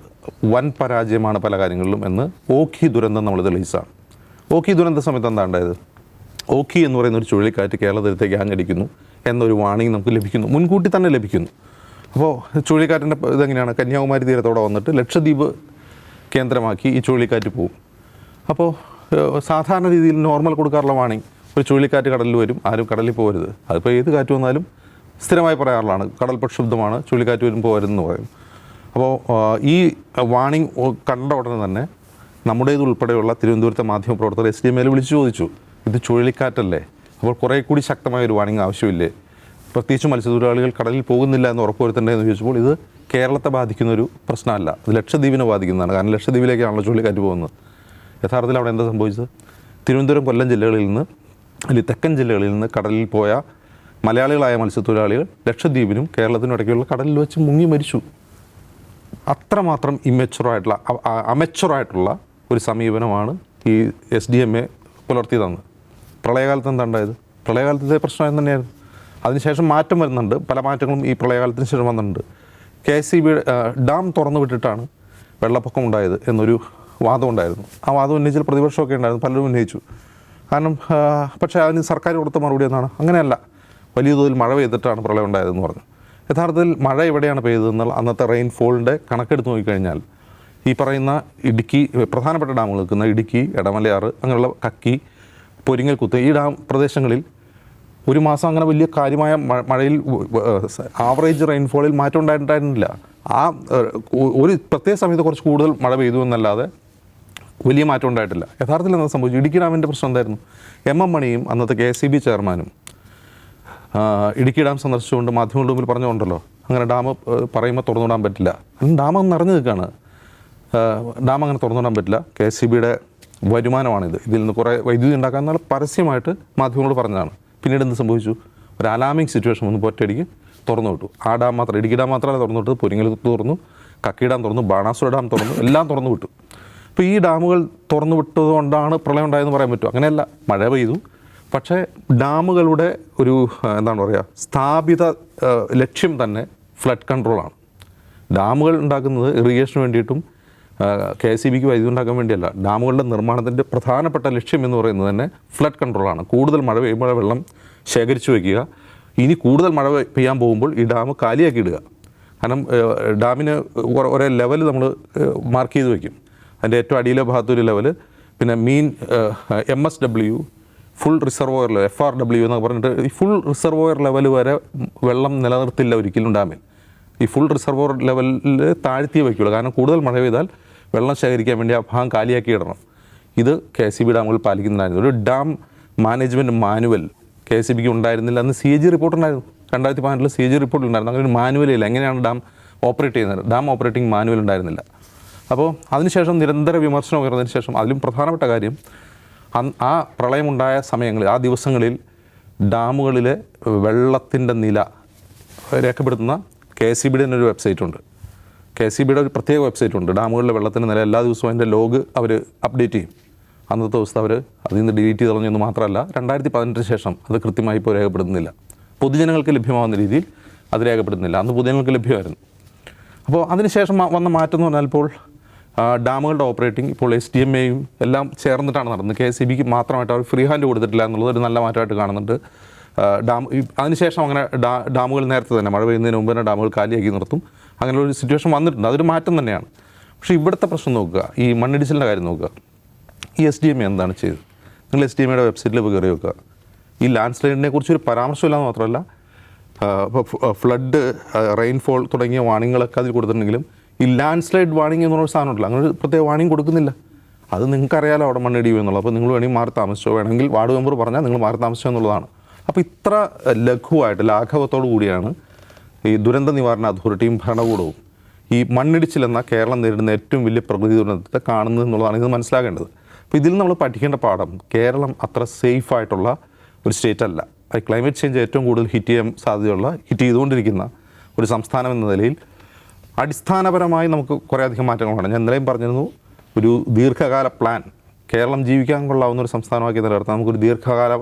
വൻ പരാജയമാണ് പല കാര്യങ്ങളിലും എന്ന് ഓഖി ദുരന്തം നമ്മൾ തെളിയിച്ചതാണ്. ഓഖി ദുരന്ത സമയത്ത് എന്താ ഉണ്ടായത്? ഓഖി എന്ന് പറയുന്ന ഒരു ചുഴലിക്കാറ്റ് കേരളത്തിലേക്ക് ആഞ്ഞടിക്കുന്നു എന്നൊരു വാണിംഗ് നമുക്ക് ലഭിക്കുന്നു, മുൻകൂട്ടി തന്നെ ലഭിക്കുന്നു. അപ്പോൾ ചുഴലിക്കാറ്റിൻ്റെ ഇതെങ്ങനെയാണ്? കന്യാകുമാരി തീരത്തോടെ വന്നിട്ട് ലക്ഷദ്വീപ് കേന്ദ്രമാക്കി ഈ ചുഴലിക്കാറ്റ് പോകും. അപ്പോൾ സാധാരണ രീതിയിൽ നോർമൽ കൊടുക്കാറുള്ള വാണിംഗ്, ഒരു ചുഴലിക്കാറ്റ് കടലിൽ വരും, ആരും കടലിൽ പോകരുത്. അതിപ്പോൾ ഏത് കാറ്റ് വന്നാലും സ്ഥിരമായി പറയാറുള്ളതാണ്, കടൽ പ്രക്ഷുബ്ധമാണ്, ചുഴലിക്കാറ്റ് വരുമ്പോൾ പോകരുതെന്ന് പറയും. അപ്പോൾ ഈ വാണിംഗ് കണ്ട ഉടനെ തന്നെ നമ്മുടേതുൾപ്പെടെയുള്ള തിരുവനന്തപുരത്തെ മാധ്യമപ്രവർത്തകർ SDMA വിളിച്ചു ചോദിച്ചു, ഇത് ചുഴലിക്കാറ്റല്ലേ, അപ്പോൾ കുറേ കൂടി ശക്തമായൊരു വാണിംഗ് ആവശ്യമില്ലേ, പ്രത്യേകിച്ച് മത്സ്യത്തൊഴിലാളികൾ കടലിൽ പോകുന്നില്ല എന്ന് ഉറപ്പുവരുത്തേണ്ടതെന്ന് ചോദിച്ചപ്പോൾ ഇത് കേരളത്തെ ബാധിക്കുന്നൊരു പ്രശ്നമല്ല, അത് ലക്ഷദ്വീപിനെ ബാധിക്കുന്നതാണ്. കാരണം ലക്ഷദ്വീപിലേക്കാണല്ലോ ചുഴലിക്കാറ്റ് പോകുന്നത്. യഥാർത്ഥത്തിൽ അവിടെ എന്താ സംഭവിച്ചത്? തിരുവനന്തപുരം, കൊല്ലം ജില്ലകളിൽ നിന്ന്, അല്ലെങ്കിൽ തെക്കൻ ജില്ലകളിൽ നിന്ന് കടലിൽ പോയ മലയാളികളായ മത്സ്യത്തൊഴിലാളികൾ ലക്ഷദ്വീപിനും കേരളത്തിനും ഇടയ്ക്കുള്ള കടലിൽ വെച്ച് മുങ്ങി മരിച്ചു. അത്രമാത്രം അമച്വറായിട്ടുള്ള ഒരു സമീപനമാണ് ഈ SDMA പുലർത്തിയതെന്ന്. പ്രളയകാലത്ത് എന്താ ഉണ്ടായത്? പ്രളയകാലത്തെ പ്രശ്നം തന്നെയായിരുന്നു. അതിനുശേഷം മാറ്റം വരുന്നുണ്ട്, പല മാറ്റങ്ങളും ഈ പ്രളയകാലത്തിന് ശേഷം വന്നിട്ടുണ്ട്. KCB ഡാം തുറന്നു വിട്ടിട്ടാണ് വെള്ളപ്പൊക്കം ഉണ്ടായത് എന്നൊരു വാദം ഉണ്ടായിരുന്നു. ആ വാദം ഉന്നയിച്ചാൽ പ്രതിപക്ഷമൊക്കെ ഉണ്ടായിരുന്നു, പലരും ഉന്നയിച്ചു. കാരണം പക്ഷേ അതിന് സർക്കാർ കൊടുത്ത മറുപടി എന്നാണ്, അങ്ങനെയല്ല, വലിയ തോതിൽ മഴ പെയ്തിട്ടാണ് പ്രളയം ഉണ്ടായതെന്ന് പറഞ്ഞു. യഥാർത്ഥത്തിൽ മഴ എവിടെയാണ് പെയ്തതെന്നാൽ അന്നത്തെ റെയിൻഫോളിൻ്റെ കണക്കെടുത്ത് നോക്കിക്കഴിഞ്ഞാൽ ഈ പറയുന്ന ഇടുക്കി, പ്രധാനപ്പെട്ട ഡാമുകൾ നിൽക്കുന്ന ഇടുക്കി, എടമലയാറ്, അങ്ങനെയുള്ള കക്കി, പൊരിങ്ങൽക്കുത്ത്, ഈ ഡാം പ്രദേശങ്ങളിൽ ഒരു മാസം അങ്ങനെ വലിയ കാര്യമായ മഴയിൽ ആവറേജ് റെയിൻഫോളിൽ മാറ്റം ഉണ്ടായിട്ടുണ്ടായിരുന്നില്ല. ഒരു പ്രത്യേക സമയത്ത് കുറച്ച് കൂടുതൽ മഴ പെയ്തു എന്നല്ലാതെ വലിയ മാറ്റം ഉണ്ടായിട്ടില്ല. യഥാർത്ഥത്തിൽ എന്താ സംഭവിച്ചു? ഇടുക്കി ഡാമിൻ്റെ പ്രശ്നം എന്തായിരുന്നു? MM മണിയും അന്നത്തെ KCB ചെയർമാനും ഇടുക്കി ഡാം സന്ദർശിച്ചുകൊണ്ട് മാധ്യമങ്ങളുടെ മുമ്പിൽ പറഞ്ഞുകൊണ്ടല്ലോ, അങ്ങനെ ഡാം പറയുമ്പോൾ തുറന്നുവിടാൻ പറ്റില്ല, ഡാം അങ്ങ് നിറഞ്ഞു നിൽക്കുകയാണ്, ഡാം അങ്ങനെ തുറന്നുവിടാൻ പറ്റില്ല, KCBയുടെ വരുമാനമാണിത്, ഇതിൽ നിന്ന് കുറേ വൈദ്യുതി ഉണ്ടാക്കാൻ എന്നാൽ പരസ്യമായിട്ട് മാധ്യമങ്ങളോട് പറഞ്ഞതാണ്. പിന്നീട് എന്ത് സംഭവിച്ചു? ഒരു അലാമിങ് സിറ്റുവേഷൻ വന്ന് ഒറ്റയടിക്ക് തുറന്നു വിട്ടു. ആ ഡാം മാത്രം, ഇടുക്കി ഡാം മാത്രമല്ല തുറന്നു വിട്ടത്, പൊരിങ്ങൽക്കുത്ത് തുറന്നു, കക്കി ഡാം തുറന്നു, ബാണാസുര ഡാം തുറന്നു, എല്ലാം തുറന്നു വിട്ടു. അപ്പോൾ ഈ ഡാമുകൾ തുറന്നു വിട്ടതുകൊണ്ടാണ് പ്രളയം ഉണ്ടായതെന്ന് പറയാൻ പറ്റുമോ? അങ്ങനെയല്ല, മഴ പെയ്തു. പക്ഷേ ഡാമുകളുടെ ഒരു എന്താണ് പറയുക, സ്ഥാപിത ലക്ഷ്യം തന്നെ ഫ്ലഡ് കൺട്രോളാണ്. ഡാമുകൾ ഉണ്ടാക്കുന്നത് ഇറിഗേഷന് വേണ്ടിയിട്ടും KCBക്ക് വൈദ്യുതി ഉണ്ടാക്കാൻ വേണ്ടിയല്ല. ഡാമുകളുടെ നിർമ്മാണത്തിൻ്റെ പ്രധാനപ്പെട്ട ലക്ഷ്യം എന്ന് പറയുന്നത് തന്നെ ഫ്ലഡ് കൺട്രോളാണ്. കൂടുതൽ മഴ പെയ്യുമ്പോൾ വെള്ളം ശേഖരിച്ചു വയ്ക്കുക, ഇനി കൂടുതൽ മഴ പെയ്യാൻ പോകുമ്പോൾ ഈ ഡാം കാലിയാക്കി ഇടുക. കാരണം ഡാമിന് ഒരേ ലെവൽ നമ്മൾ മാർക്ക് ചെയ്ത് വയ്ക്കും. അതിൻ്റെ ഏറ്റവും അടിയിലെ ഭാഗത്തൊരു ലെവൽ, പിന്നെ മീൻ MSW, full reservoir level, FRW എന്നൊക്കെ പറഞ്ഞിട്ട് ഈ ഫുൾ റിസർവോയർ ലെവൽ വരെ വെള്ളം നിലനിർത്തില്ല ഒരിക്കലും ഡാമിൽ. ഈ ഫുൾ റിസർവോയർ ലെവലിൽ താഴ്ത്തി വയ്ക്കുള്ളൂ. കാരണം കൂടുതൽ മഴ പെയ്താൽ വെള്ളം ശേഖരിക്കാൻ വേണ്ടി ആ ഭാഗം കാലിയാക്കി ഇടണം. ഇത് KCB ഡാമുകൾ പാലിക്കുന്നതായിരുന്നു. ഒരു ഡാം മാനേജ്മെൻറ്റ് മാനുവൽ KCBക്ക് ഉണ്ടായിരുന്നില്ല. അന്ന് CAG റിപ്പോർട്ട് ഉണ്ടായിരുന്നു, 2014 CAG റിപ്പോർട്ട് ഉണ്ടായിരുന്നു. അങ്ങനെ ഒരു മാനുവലില്ല, എങ്ങനെയാണ് ഡാം ഓപ്പറേറ്റ് ചെയ്യുന്നത്, ഡാം ഓപ്പറേറ്റിംഗ് മാനുവൽ ഉണ്ടായിരുന്നില്ല. അപ്പോൾ അതിനുശേഷം നിരന്തര വിമർശനം ഉയർന്നതിന് ശേഷം അതിലും പ്രധാനപ്പെട്ട കാര്യം, ആ പ്രളയമുണ്ടായ സമയങ്ങളിൽ, ആ ദിവസങ്ങളിൽ ഡാമുകളിലെ വെള്ളത്തിൻ്റെ നില രേഖപ്പെടുത്തുന്ന KCBയുടെ തന്നെ ഒരു വെബ്സൈറ്റ് ഉണ്ട്. KCBയുടെ ഒരു പ്രത്യേക വെബ്സൈറ്റ് ഉണ്ട്. ഡാമുകളിലെ വെള്ളത്തിൻ്റെ നില എല്ലാ ദിവസവും അതിൻ്റെ ലോഗ് അവർ അപ്ഡേറ്റ് ചെയ്യും. അന്നത്തെ ദിവസത്തെ അവർ അതിൽ നിന്ന് ഡിലീറ്റ് ചെയ്ത് കളഞ്ഞെന്ന് മാത്രമല്ല 2018 ശേഷം അത് കൃത്യമായി ഇപ്പോൾ രേഖപ്പെടുത്തുന്നില്ല. പൊതുജനങ്ങൾക്ക് ലഭ്യമാകുന്ന രീതിയിൽ അത് രേഖപ്പെടുത്തുന്നില്ല. അന്ന് പൊതുജനങ്ങൾക്ക് ലഭ്യമായിരുന്നു. അപ്പോൾ അതിനുശേഷം വന്ന മാറ്റം എന്ന് പറഞ്ഞാൽ ഇപ്പോൾ ഡാമുകളുടെ ഓപ്പറേറ്റിംഗ് ഇപ്പോൾ SDMAയും എല്ലാം ചേർന്നിട്ടാണ് നടന്നത്. KCBക്ക് മാത്രമായിട്ട് അവർ ഫ്രീ ഹാൻഡ് കൊടുത്തിട്ടില്ല എന്നുള്ളത് ഒരു നല്ല മാറ്റമായിട്ട് കാണുന്നുണ്ട്. അതിനുശേഷം അങ്ങനെ ഡാമുകൾ നേരത്തെ തന്നെ മഴ പെയ്യുന്നതിന് മുമ്പ് തന്നെ ഡാമുകൾ കാലിയാക്കി നിർത്തും. അങ്ങനെ ഒരു സിറ്റുവേഷൻ വന്നിട്ടുണ്ട്. അതൊരു മാറ്റം തന്നെയാണ്. പക്ഷേ ഇവിടുത്തെ പ്രശ്നം നോക്കുക, ഈ മണ്ണിടിച്ചിലിൻ്റെ കാര്യം നോക്കുക. ഈ SDMA എന്താണ് ചെയ്തത്? നിങ്ങൾ SDMAയുടെ വെബ്സൈറ്റിൽ കയറി നോക്കുക. ഈ ലാൻഡ് സ്ലൈഡിനെ കുറിച്ചൊരു പരാമർശമില്ലാന്ന് മാത്രമല്ല, ഇപ്പോൾ ഫ്ലഡ്, റെയിൻഫോൾ തുടങ്ങിയ വാണിങ്ങുകളൊക്കെ അതിൽ കൊടുത്തിട്ടുണ്ടെങ്കിലും ഈ ലാൻഡ് സ്ലൈഡ് വാണിംഗ് എന്ന് പറഞ്ഞ സാധനമുണ്ടല്ലോ, അങ്ങനെ ഒരു പ്രത്യേക വാണിംഗ് കൊടുക്കുന്നില്ല. അത് നിങ്ങൾക്കറിയാലോ അവിടെ മണ്ണിടിയും എന്നുള്ളത്. അപ്പോൾ നിങ്ങൾ വേണമെങ്കിൽ മാറി താമസിച്ചോ, വേണമെങ്കിൽ വാർഡ് മെമ്പർ പറഞ്ഞാൽ നിങ്ങൾ മാറി താമസിച്ചോ എന്നുള്ളതാണ്. അപ്പോൾ ഇത്ര ലഘുവായിട്ട് ലാഘവത്തോടു കൂടിയാണ് ഈ ദുരന്ത നിവാരണ അതോറിറ്റിയും ഭരണകൂടവും ഈ മണ്ണിടിച്ചിലെന്ന കേരളം നേരിടുന്ന ഏറ്റവും വലിയ പ്രകൃതി ദുരന്തത്തെ കാണുന്നത് എന്നുള്ളതാണ് ഇത് മനസ്സിലാക്കേണ്ടത്. അപ്പോൾ ഇതിൽ നമ്മൾ പഠിക്കേണ്ട പാഠം, കേരളം അത്ര സേഫ് ആയിട്ടുള്ള ഒരു സ്റ്റേറ്റ് അല്ല. ക്ലൈമറ്റ് ചേഞ്ച് ഏറ്റവും കൂടുതൽ ഹിറ്റ് ചെയ്തുകൊണ്ടിരിക്കുന്ന ഒരു സംസ്ഥാനം എന്ന നിലയിൽ അടിസ്ഥാനപരമായി നമുക്ക് കുറേയധികം മാറ്റങ്ങൾ വേണം. ഞാൻ ഇന്നലെയും പറഞ്ഞിരുന്നു, ഒരു ദീർഘകാല പ്ലാൻ, കേരളം ജീവിക്കാൻ കൊള്ളാവുന്ന ഒരു സംസ്ഥാനമാക്കി നിലനിർത്താൻ നമുക്കൊരു ദീർഘകാല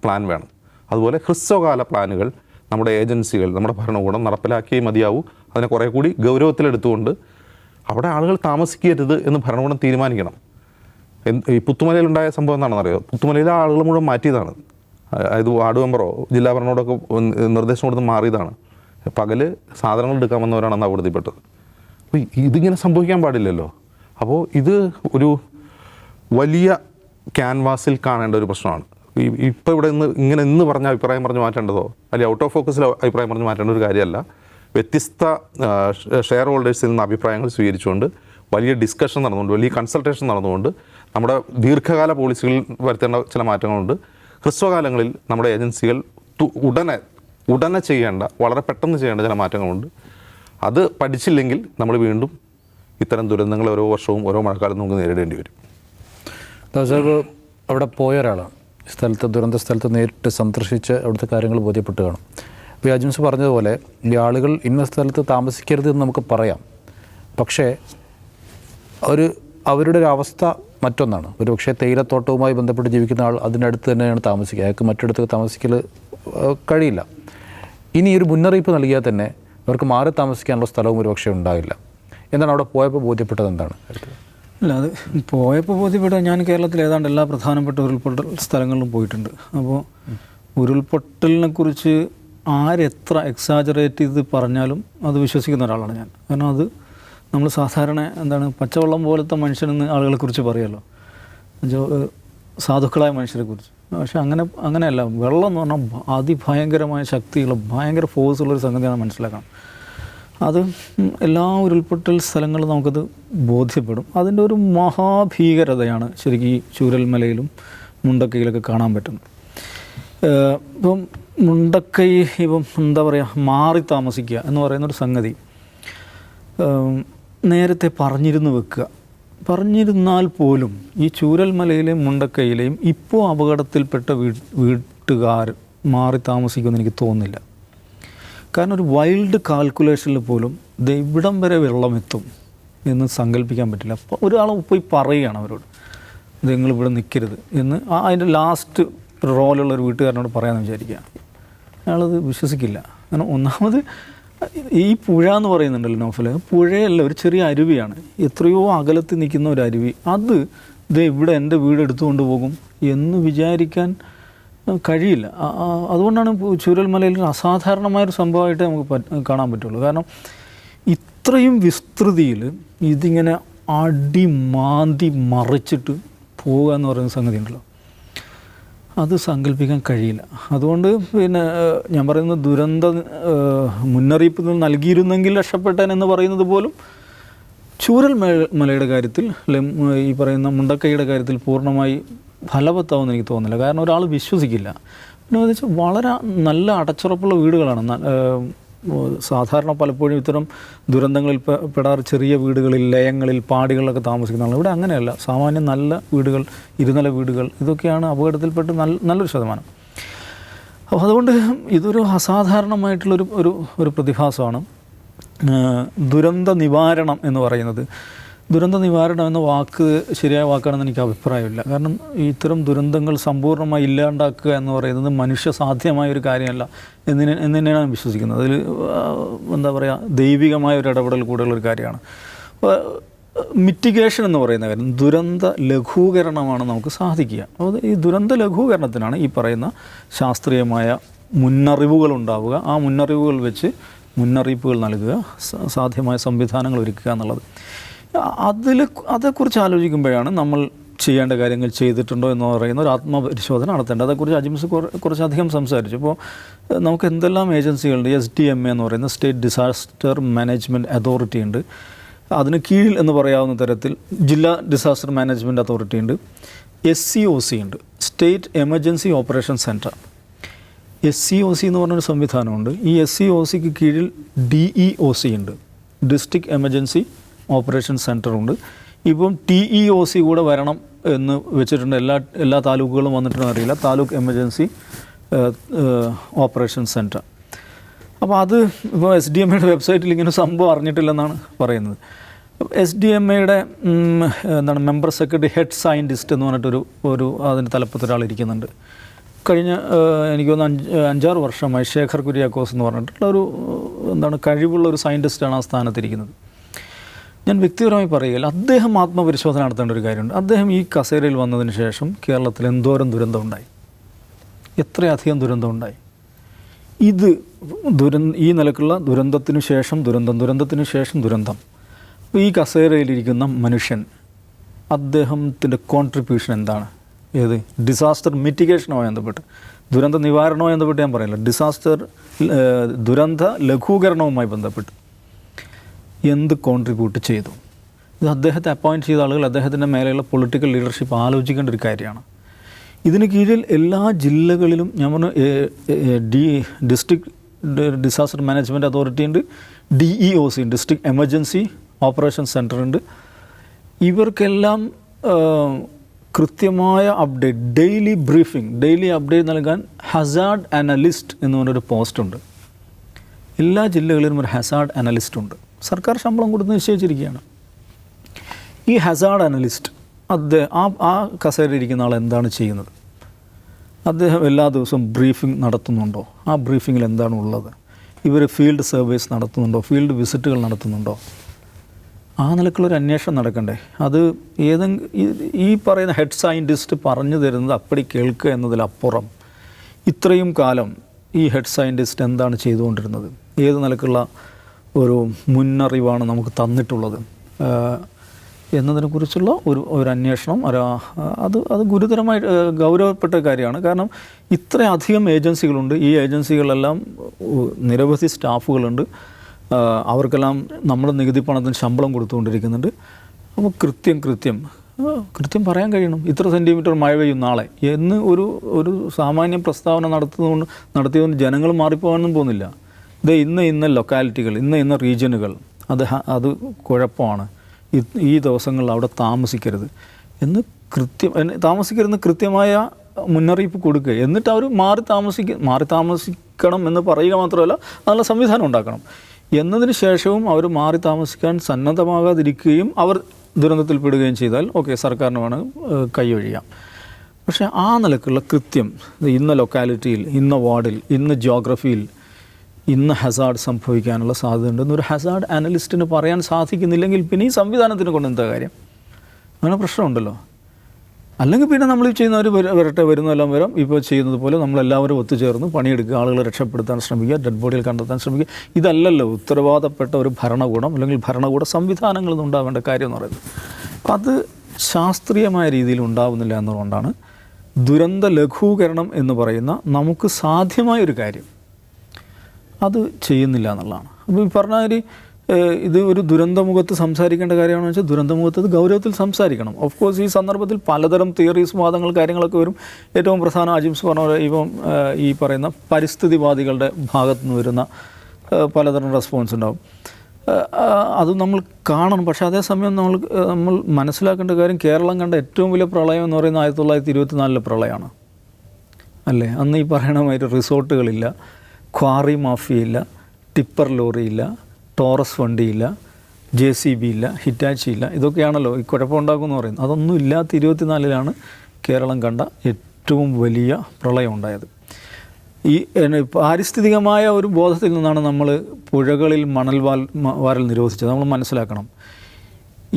പ്ലാൻ വേണം. അതുപോലെ ഹ്രസ്വകാല പ്ലാനുകൾ നമ്മുടെ ഏജൻസികൾ, നമ്മുടെ ഭരണകൂടം നടപ്പിലാക്കിയേ മതിയാവൂ. അതിനെ കുറേ കൂടി ഗൗരവത്തിലെടുത്തുകൊണ്ട് അവിടെ ആളുകൾ താമസിക്കരുത് എന്ന് ഭരണകൂടം തീരുമാനിക്കണം. ഈ പുത്തുമലയിലുണ്ടായ സംഭവം എന്താണെന്നറിയോ? പുത്തുമലയിലെ ആളുകൾ മുഴുവൻ മാറ്റിയതാണ്. അതായത് വാർഡ് മെമ്പറോ ജില്ലാ ഭരണകൂടമൊക്കെ നിർദ്ദേശം കൊടുത്ത് മാറിയതാണ്. പകല് സാധനങ്ങൾ എടുക്കാൻ വന്നവരാണെന്ന് അവധിപ്പെട്ടത്. അപ്പോൾ ഇതിങ്ങനെ സംഭവിക്കാൻ പാടില്ലല്ലോ. അപ്പോൾ ഇത് ഒരു വലിയ ക്യാൻവാസിൽ കാണേണ്ട ഒരു പ്രശ്നമാണ്. ഇപ്പോൾ ഇവിടെ ഇന്ന് പറഞ്ഞ അഭിപ്രായം പറഞ്ഞ് മാറ്റേണ്ടതോ അല്ലെങ്കിൽ ഔട്ട് ഓഫ് ഫോക്കസിൽ അഭിപ്രായം പറഞ്ഞ് മാറ്റേണ്ട ഒരു കാര്യമല്ല. വ്യത്യസ്ത ഷെയർ ഹോൾഡേഴ്സിൽ നിന്ന് അഭിപ്രായങ്ങൾ സ്വീകരിച്ചുകൊണ്ട് വലിയ ഡിസ്കഷൻ നടന്നുകൊണ്ട്, വലിയ കൺസൾട്ടേഷൻ നടന്നുകൊണ്ട് നമ്മുടെ ദീർഘകാല പോളിസികളിൽ വരുത്തേണ്ട ചില മാറ്റങ്ങളുണ്ട്. ഹ്രസ്വകാലങ്ങളിൽ നമ്മുടെ ഏജൻസികൾ ഉടനെ ചെയ്യേണ്ട, വളരെ പെട്ടെന്ന് ചെയ്യേണ്ട ചില മാറ്റങ്ങളുണ്ട്. അത് പഠിച്ചില്ലെങ്കിൽ നമ്മൾ വീണ്ടും ഇത്തരം ദുരന്തങ്ങൾ ഓരോ വർഷവും ഓരോ മഴക്കാലം നമുക്ക് നേരിടേണ്ടി വരും. സാഹിബ് അവിടെ പോയ ഒരാളാണ്. ദുരന്ത സ്ഥലത്ത് നേരിട്ട് സന്ദർശിച്ച് അവിടുത്തെ കാര്യങ്ങൾ ബോധ്യപ്പെട്ട് കാണും. ഇപ്പോൾ അജിംസ് പറഞ്ഞതുപോലെ ഈ ആളുകൾ ഇന്ന സ്ഥലത്ത് താമസിക്കരുത് എന്ന് നമുക്ക് പറയാം. പക്ഷേ അവരുടെ ഒരു അവസ്ഥ മറ്റൊന്നാണ്. ഒരു പക്ഷേ തേയിലത്തോട്ടവുമായി ബന്ധപ്പെട്ട് ജീവിക്കുന്ന ആൾ അതിനടുത്ത് തന്നെയാണ് താമസിക്കുക. അയാൾക്ക് മറ്റിടത്ത് താമസിക്കൽ കഴിയില്ല. ഇനി ഒരു മുന്നറിയിപ്പ് നൽകിയാൽ തന്നെ അവർക്ക് മാറി താമസിക്കാനുള്ള സ്ഥലവും ഒരു പക്ഷേ ഉണ്ടാവില്ല. എന്താണ് അവിടെ പോയപ്പോൾ ബോധ്യപ്പെട്ടത്? എന്താണ്? അല്ല, അത് പോയപ്പോൾ ബോധ്യപ്പെട്ട, ഞാൻ കേരളത്തിൽ ഏതാണ്ട് എല്ലാ പ്രധാനപ്പെട്ട ഉരുൾപൊട്ടൽ സ്ഥലങ്ങളിലും പോയിട്ടുണ്ട്. അപ്പോൾ ഉരുൾപൊട്ടലിനെ കുറിച്ച് ആരെത്ര എക്സാജറേറ്റ് ചെയ്ത് പറഞ്ഞാലും അത് വിശ്വസിക്കുന്ന ഒരാളാണ് ഞാൻ. കാരണം അത് നമ്മൾ സാധാരണ പച്ചവെള്ളം പോലത്തെ മനുഷ്യനെന്ന് ആളുകളെക്കുറിച്ച് പറയുമല്ലോ, സാധുക്കളായ മനുഷ്യരെക്കുറിച്ച്. പക്ഷെ അങ്ങനെയല്ല. വെള്ളം എന്ന് പറഞ്ഞാൽ അതിഭയങ്കരമായ ശക്തിയുള്ള, ഭയങ്കര ഫോഴ്സുള്ളൊരു സംഗതിയാണ് മനസ്സിലാക്കണം. അത് എല്ലാ ഉരുൾപൊട്ടൽ സ്ഥലങ്ങളും നമുക്കത് ബോധ്യപ്പെടും. അതിൻ്റെ ഒരു മഹാഭീകരതയാണ് ശരിക്കും ഈ ചൂരൽമലയിലും മുണ്ടക്കയിലൊക്കെ കാണാൻ പറ്റുന്നത്. ഇപ്പം മുണ്ടക്കൈ മാറി താമസിക്കുക എന്ന് പറയുന്നൊരു സംഗതി നേരത്തെ പറഞ്ഞിരുന്നാൽ പോലും ഈ ചൂരൽമലയിലെയും മുണ്ടക്കയിലെയും ഇപ്പോൾ അപകടത്തിൽപ്പെട്ട വീട്ടുകാർ മാറി താമസിക്കുമെന്ന് എനിക്ക് തോന്നുന്നില്ല. കാരണം ഒരു വൈൽഡ് കാൽക്കുലേഷനിൽ പോലും ഇവിടം വരെ വെള്ളമെത്തും എന്ന് സങ്കല്പിക്കാൻ പറ്റില്ല. അപ്പോൾ ഒരാൾ പോയി പറയുകയാണ് അവരോട്, നിങ്ങളിവിടെ നിൽക്കരുത് എന്ന്. അതിൻ്റെ ലാസ്റ്റ് റോളുള്ള ഒരു വീട്ടുകാരനോട് പറയാമെന്ന് വിചാരിക്കുക, അയാളത് വിശ്വസിക്കില്ല. കാരണം ഒന്നാമത് ഈ പുഴ എന്ന് പറയുന്നുണ്ടല്ലോ നോഫല്, പുഴയല്ല, ഒരു ചെറിയ അരുവിയാണ്. എത്രയോ അകലത്ത് നിൽക്കുന്ന ഒരു അരുവി. അത് ഇവിടെ എൻ്റെ വീട് എടുത്തുകൊണ്ട് പോകും എന്ന് വിചാരിക്കാൻ കഴിയില്ല. അതുകൊണ്ടാണ് ചൂരൽമലയിൽ ഒരു അസാധാരണമായൊരു സംഭവമായിട്ട് നമുക്ക് കാണാൻ പറ്റുള്ളൂ. കാരണം ഇത്രയും വിസ്തൃതിയിൽ ഇതിങ്ങനെ മാന്തി മറിച്ചിട്ട് പോവുക എന്ന് പറയുന്ന സംഗതി ഉണ്ടല്ലോ, അത് സങ്കല്പിക്കാൻ കഴിയില്ല. അതുകൊണ്ട് ഞാൻ പറയുന്നത് ദുരന്ത മുന്നറിയിപ്പ് നൽകിയിരുന്നെങ്കിൽ രക്ഷപ്പെട്ടെന്ന് പറയുന്നത് പോലും ചൂരൽമലയുടെ കാര്യത്തിൽ, ഈ പറയുന്ന മുണ്ടക്കൈയുടെ കാര്യത്തിൽ പൂർണ്ണമായി ഫലവത്താവുമെന്ന് എനിക്ക് തോന്നുന്നില്ല. കാരണം ഒരാൾ വിശ്വസിക്കില്ല. പിന്നെ വെച്ചാൽ വളരെ നല്ല അടച്ചുറപ്പുള്ള വീടുകളാണ്. സാധാരണ പലപ്പോഴും ഇത്തരം ദുരന്തങ്ങളിൽ പെടാറ് ചെറിയ വീടുകളിൽ, ലയങ്ങളിൽ, പാടികളിലൊക്കെ താമസിക്കുന്ന ആളുകൾ. ഇവിടെ അങ്ങനെയല്ല. സാമാന്യം നല്ല വീടുകൾ, ഇരുനില വീടുകൾ, ഇതൊക്കെയാണ് അപകടത്തിൽപ്പെട്ട് നല്ലൊരു ശതമാനം. അപ്പോൾ അതുകൊണ്ട് ഇതൊരു അസാധാരണമായിട്ടുള്ളൊരു പ്രതിഭാസമാണ്. ദുരന്ത നിവാരണം എന്ന് പറയുന്നത്, ദുരന്ത നിവാരണം എന്ന വാക്ക് ശരിയായ വാക്കാണെന്ന് എനിക്ക് അഭിപ്രായമില്ല. കാരണം ഇത്തരം ദുരന്തങ്ങൾ സമ്പൂർണ്ണമായി ഇല്ലാണ്ടാക്കുക എന്ന് പറയുന്നത് മനുഷ്യ സാധ്യമായ ഒരു കാര്യമല്ല എന്ന് ഞാൻ വിശ്വസിക്കുന്നത്. അതിൽ എന്താ പറയുക, ദൈവികമായ ഒരു ഇടപെടൽ കൂടുതലൊരു കാര്യമാണ്. മിറ്റിഗേഷൻ എന്ന് പറയുന്ന കാര്യം, ദുരന്ത ലഘൂകരണമാണ് നമുക്ക് സാധിക്കുക. അപ്പോൾ ഈ ദുരന്ത ലഘൂകരണത്തിനാണ് ഈ പറയുന്ന ശാസ്ത്രീയമായ മുന്നറിവുകൾ ഉണ്ടാവുക. ആ മുന്നറിവുകൾ വെച്ച് മുന്നറിയിപ്പുകൾ നൽകുക, സാധ്യമായ സംവിധാനങ്ങൾ ഒരുക്കുക എന്നുള്ളത്. അതേക്കുറിച്ച് ആലോചിക്കുമ്പോഴാണ് നമ്മൾ ചെയ്യേണ്ട കാര്യങ്ങൾ ചെയ്തിട്ടുണ്ടോ എന്ന് പറയുന്ന ഒരു ആത്മപരിശോധന നടത്തേണ്ടത്. അതേക്കുറിച്ച് അജിംസ് കുറച്ചധികം സംസാരിച്ചു. അപ്പോൾ നമുക്ക് എന്തെല്ലാം ഏജൻസികളുണ്ട്. SDMA എന്ന് പറയുന്ന സ്റ്റേറ്റ് ഡിസാസ്റ്റർ മാനേജ്മെൻറ്റ് അതോറിറ്റി ഉണ്ട്. അതിന് കീഴിൽ എന്ന് പറയാവുന്ന തരത്തിൽ ജില്ലാ ഡിസാസ്റ്റർ മാനേജ്മെൻറ്റ് അതോറിറ്റി ഉണ്ട്. SCOC ഉണ്ട്, state emergency operation centre. SCOC എന്ന് പറഞ്ഞൊരു സംവിധാനമുണ്ട്. ഈ SCOCക്ക് കീഴിൽ DEOC ഉണ്ട്, ഡിസ്ട്രിക്ട് എമർജൻസി ഓപ്പറേഷൻ സെൻറ്റർ ഉണ്ട്. ഇപ്പം TEOC കൂടെ വരണം എന്ന് വെച്ചിട്ടുണ്ട്. എല്ലാ താലൂക്കുകളും വന്നിട്ടുണ്ടെന്ന് അറിയില്ല. Taluk emergency operation centre. അപ്പോൾ അത് ഇപ്പോൾ SDMAയുടെ വെബ്സൈറ്റിൽ ഇങ്ങനെ സംഭവം അറിഞ്ഞിട്ടില്ലെന്നാണ് പറയുന്നത്. SDMAയുടെ മെമ്പർ സെക്രട്ടറി ഹെഡ് സയൻറ്റിസ്റ്റ് എന്ന് പറഞ്ഞിട്ടൊരു അതിൻ്റെ തലപ്പത്ത് ഒരാൾ ഇരിക്കുന്നുണ്ട്. കഴിഞ്ഞ എനിക്ക് തോന്നുന്നു 5-6 വർഷമായി ശേഖർ കുര്യാക്കോസ് എന്ന് പറഞ്ഞിട്ടുള്ള കഴിവുള്ള ഒരു സയൻറ്റിസ്റ്റാണ് ആ സ്ഥാനത്തിരിക്കുന്നത്. ഞാൻ വ്യക്തിപരമായി പറയുകയില്ല, അദ്ദേഹം ആത്മപരിശോധന നടത്തേണ്ട ഒരു കാര്യമുണ്ട്. അദ്ദേഹം ഈ കസേരയിൽ വന്നതിന് ശേഷം കേരളത്തിൽ എന്തോരം ദുരന്തമുണ്ടായി, എത്രയധികം ദുരന്തമുണ്ടായി. ഈ നിലക്കുള്ള ദുരന്തത്തിന് ശേഷം ദുരന്തത്തിന് ശേഷം ദുരന്തം. ഈ കസേരയിലിരിക്കുന്ന മനുഷ്യൻ, അദ്ദേഹത്തിൻ്റെ കോൺട്രിബ്യൂഷൻ എന്താണ്? ഏത് ഡിസാസ്റ്റർ മിറ്റിഗേഷനുമായി ബന്ധപ്പെട്ട്, ദുരന്ത നിവാരണവുമായി ബന്ധപ്പെട്ട് ഞാൻ പറയില്ല, ദുരന്ത ലഘൂകരണവുമായി ബന്ധപ്പെട്ട് എന്ത് കോൺട്രിബ്യൂട്ട് ചെയ്തു? ഇത് അദ്ദേഹത്തെ അപ്പോയിൻറ്റ് ചെയ്ത ആളുകൾ, അദ്ദേഹത്തിൻ്റെ മേലെയുള്ള പൊളിറ്റിക്കൽ ലീഡർഷിപ്പ് ആലോചിക്കേണ്ട ഒരു കാര്യമാണ്. ഇതിന് കീഴിൽ എല്ലാ ജില്ലകളിലും ഞാൻ പറഞ്ഞു ഡിസ്ട്രിക്ട് ഡിസാസ്റ്റർ മാനേജ്മെൻറ്റ് അതോറിറ്റി ഉണ്ട്, DEOC ഉണ്ട്, ഡിസ്ട്രിക്ട് എമർജൻസി ഓപ്പറേഷൻ സെൻറ്റർ ഉണ്ട്. ഇവർക്കെല്ലാം കൃത്യമായ അപ്ഡേറ്റ്, ഡെയിലി അപ്ഡേറ്റ് നൽകാൻ ഹസാർഡ് അനലിസ്റ്റ് എന്ന് പറഞ്ഞൊരു പോസ്റ്റുണ്ട്. എല്ലാ ജില്ലകളിലും ഒരു ഹസാർഡ് അനലിസ്റ്റ് ഉണ്ട്. സർക്കാർ ശമ്പളം കൊടുത്ത് നിശ്ചയിച്ചിരിക്കുകയാണ്. ഈ ഹസാർഡ് അനലിസ്റ്റ് ആ കസേരയിലിരിക്കുന്ന ആൾ എന്താണ് ചെയ്യുന്നത്? അദ്ദേഹം എല്ലാ ദിവസവും ബ്രീഫിംഗ് നടത്തുന്നുണ്ടോ? ആ ബ്രീഫിങ്ങിൽ എന്താണ് ഉള്ളത്? ഇവർ ഫീൽഡ് സർവേസ് നടത്തുന്നുണ്ടോ? ഫീൽഡ് വിസിറ്റുകൾ നടത്തുന്നുണ്ടോ? ആ നിലക്കുള്ളൊരു അന്വേഷണം നടക്കണ്ടേ? അത് ഈ പറയുന്ന ഹെഡ് സയൻറ്റിസ്റ്റ് പറഞ്ഞു തരുന്നത് അപ്പടി കേൾക്കുക എന്നതിലപ്പുറം ഇത്രയും കാലം ഈ ഹെഡ് സയൻറ്റിസ്റ്റ് എന്താണ് ചെയ്തുകൊണ്ടിരുന്നത്? ഏത് നിലക്കുള്ള ഒരു മുന്നറിവാണ് നമുക്ക് തന്നിട്ടുള്ളത് എന്നതിനെക്കുറിച്ചുള്ള ഒരു അന്വേഷണം, അത് ഗുരുതരമായി ഗൗരവപ്പെട്ട കാര്യമാണ്. കാരണം ഇത്രയധികം ഏജൻസികളുണ്ട്. ഈ ഏജൻസികളെല്ലാം നിരവധി സ്റ്റാഫുകളുണ്ട്. അവർക്കെല്ലാം നമ്മുടെ നികുതി പണത്തിന് ശമ്പളം കൊടുത്തുകൊണ്ടിരിക്കുന്നുണ്ട്. അപ്പോൾ കൃത്യം പറയാൻ കഴിയണം. ഇത്ര സെൻറ്റിമീറ്റർ മഴ പെയ്യും നാളെ എന്ന് ഒരു സാമാന്യ പ്രസ്താവന നടത്തിയതുകൊണ്ട് ജനങ്ങൾ മാറിപ്പോകാനൊന്നും പോകുന്നില്ല. ഇന്ന ലൊക്കാലിറ്റികൾ, ഇന്ന റീജിയനുകൾ അത് കുഴപ്പമാണ്, ഈ ദിവസങ്ങളിൽ അവിടെ താമസിക്കരുത് എന്ന് താമസിക്കരുതെന്ന് കൃത്യമായ മുന്നറിയിപ്പ് കൊടുക്കുക. എന്നിട്ട് അവർ മാറി താമസിക്കണം എന്ന് പറയുക മാത്രമല്ല, അതിനുള്ള സംവിധാനം ഉണ്ടാക്കണം. എന്നതിന് ശേഷവും അവർ മാറി താമസിക്കാൻ സന്നദ്ധമാകാതിരിക്കുകയും അവർ ദുരന്തത്തിൽപ്പെടുകയും ചെയ്താൽ ഓക്കെ, സർക്കാരിന് വേണം കൈയൊഴിയാം. പക്ഷേ ആ നിലക്കുള്ള കൃത്യം, ഇന്ന ലൊക്കാലിറ്റിയിൽ, ഇന്ന വാർഡിൽ, ഇന്ന ജിയോഗ്രഫിയിൽ ഇന്ന് ഹസാർഡ് സംഭവിക്കാനുള്ള സാധ്യതയുണ്ടെന്ന് ഒരു ഹസാർഡ് അനലിസ്റ്റിന് പറയാൻ സാധിക്കുന്നില്ലെങ്കിൽ പിന്നെ ഈ സംവിധാനത്തിന് കൊണ്ട് എന്താ കാര്യം? അങ്ങനെ പ്രശ്നമുണ്ടല്ലോ. അല്ലെങ്കിൽ പിന്നെ നമ്മൾ ചെയ്യുന്നവർ വരുന്നതെല്ലാം വരാം. ഇപ്പോൾ ചെയ്യുന്നത് പോലെ നമ്മളെല്ലാവരും ഒത്തുചേർന്ന് പണിയെടുക്കുക, ആളുകളെ രക്ഷപ്പെടുത്താൻ ശ്രമിക്കുക, ഡെഡ് ബോഡികൾ കണ്ടെത്താൻ ശ്രമിക്കുക. ഇതല്ലല്ലോ ഉത്തരവാദപ്പെട്ട ഒരു ഭരണകൂടം അല്ലെങ്കിൽ ഭരണകൂട സംവിധാനങ്ങളൊന്നും ഉണ്ടാവേണ്ട കാര്യം എന്ന് പറയുന്നത്. അപ്പം അത് ശാസ്ത്രീയമായ രീതിയിൽ ഉണ്ടാവുന്നില്ല എന്നുകൊണ്ടാണ് ദുരന്ത ലഘൂകരണം എന്ന് പറയുന്ന നമുക്ക് സാധ്യമായൊരു കാര്യം അത് ചെയ്യുന്നില്ല എന്നുള്ളതാണ്. അപ്പോൾ ഈ പറഞ്ഞ ഇത് ഒരു ദുരന്തമുഖത്ത് സംസാരിക്കേണ്ട കാര്യമാണെന്ന് വെച്ചാൽ ദുരന്തമുഖത്ത് അത് ഗൗരവത്തിൽ സംസാരിക്കണം. ഓഫ് കോഴ്സ് ഈ സന്ദർഭത്തിൽ പലതരം തിയറീസ്, വാദങ്ങൾ, കാര്യങ്ങളൊക്കെ വരും. ഏറ്റവും പ്രധാനം അജിംസ് പറഞ്ഞ പോലെ ഈ പറയുന്ന പരിസ്ഥിതിവാദികളുടെ ഭാഗത്തു നിന്ന് വരുന്ന പലതരം റെസ്പോൺസ് ഉണ്ടാവും. അത് നമ്മൾ കാണണം. പക്ഷേ അതേസമയം നമ്മൾ മനസ്സിലാക്കേണ്ട കാര്യം, കേരളം കണ്ട ഏറ്റവും വലിയ പ്രളയം എന്ന് പറയുന്നത് 1924 പ്രളയമാണ് അല്ലേ? അന്ന് ഈ പറയണമായിട്ട് റിസോർട്ടുകളില്ല, ക്വാറി മാഫിയയില്ല, ടിപ്പർ ലോറിയില്ല, ടോറസ് വണ്ടിയില്ല, JCB ഇല്ല, ഹിറ്റാച്ചി ഇല്ല. ഇതൊക്കെയാണല്ലോ ഈ കുഴപ്പമുണ്ടാക്കുമെന്ന് പറയുന്നത്. അതൊന്നും ഇല്ലാത്ത 24-ലാണ് കേരളം കണ്ട ഏറ്റവും വലിയ പ്രളയം ഉണ്ടായത്. ഈ പാരിസ്ഥിതികമായ ഒരു ബോധത്തിൽ നിന്നാണ് നമ്മൾ പുഴകളിൽ വാരൽ നിരോധിച്ചത്. നമ്മൾ മനസ്സിലാക്കണം,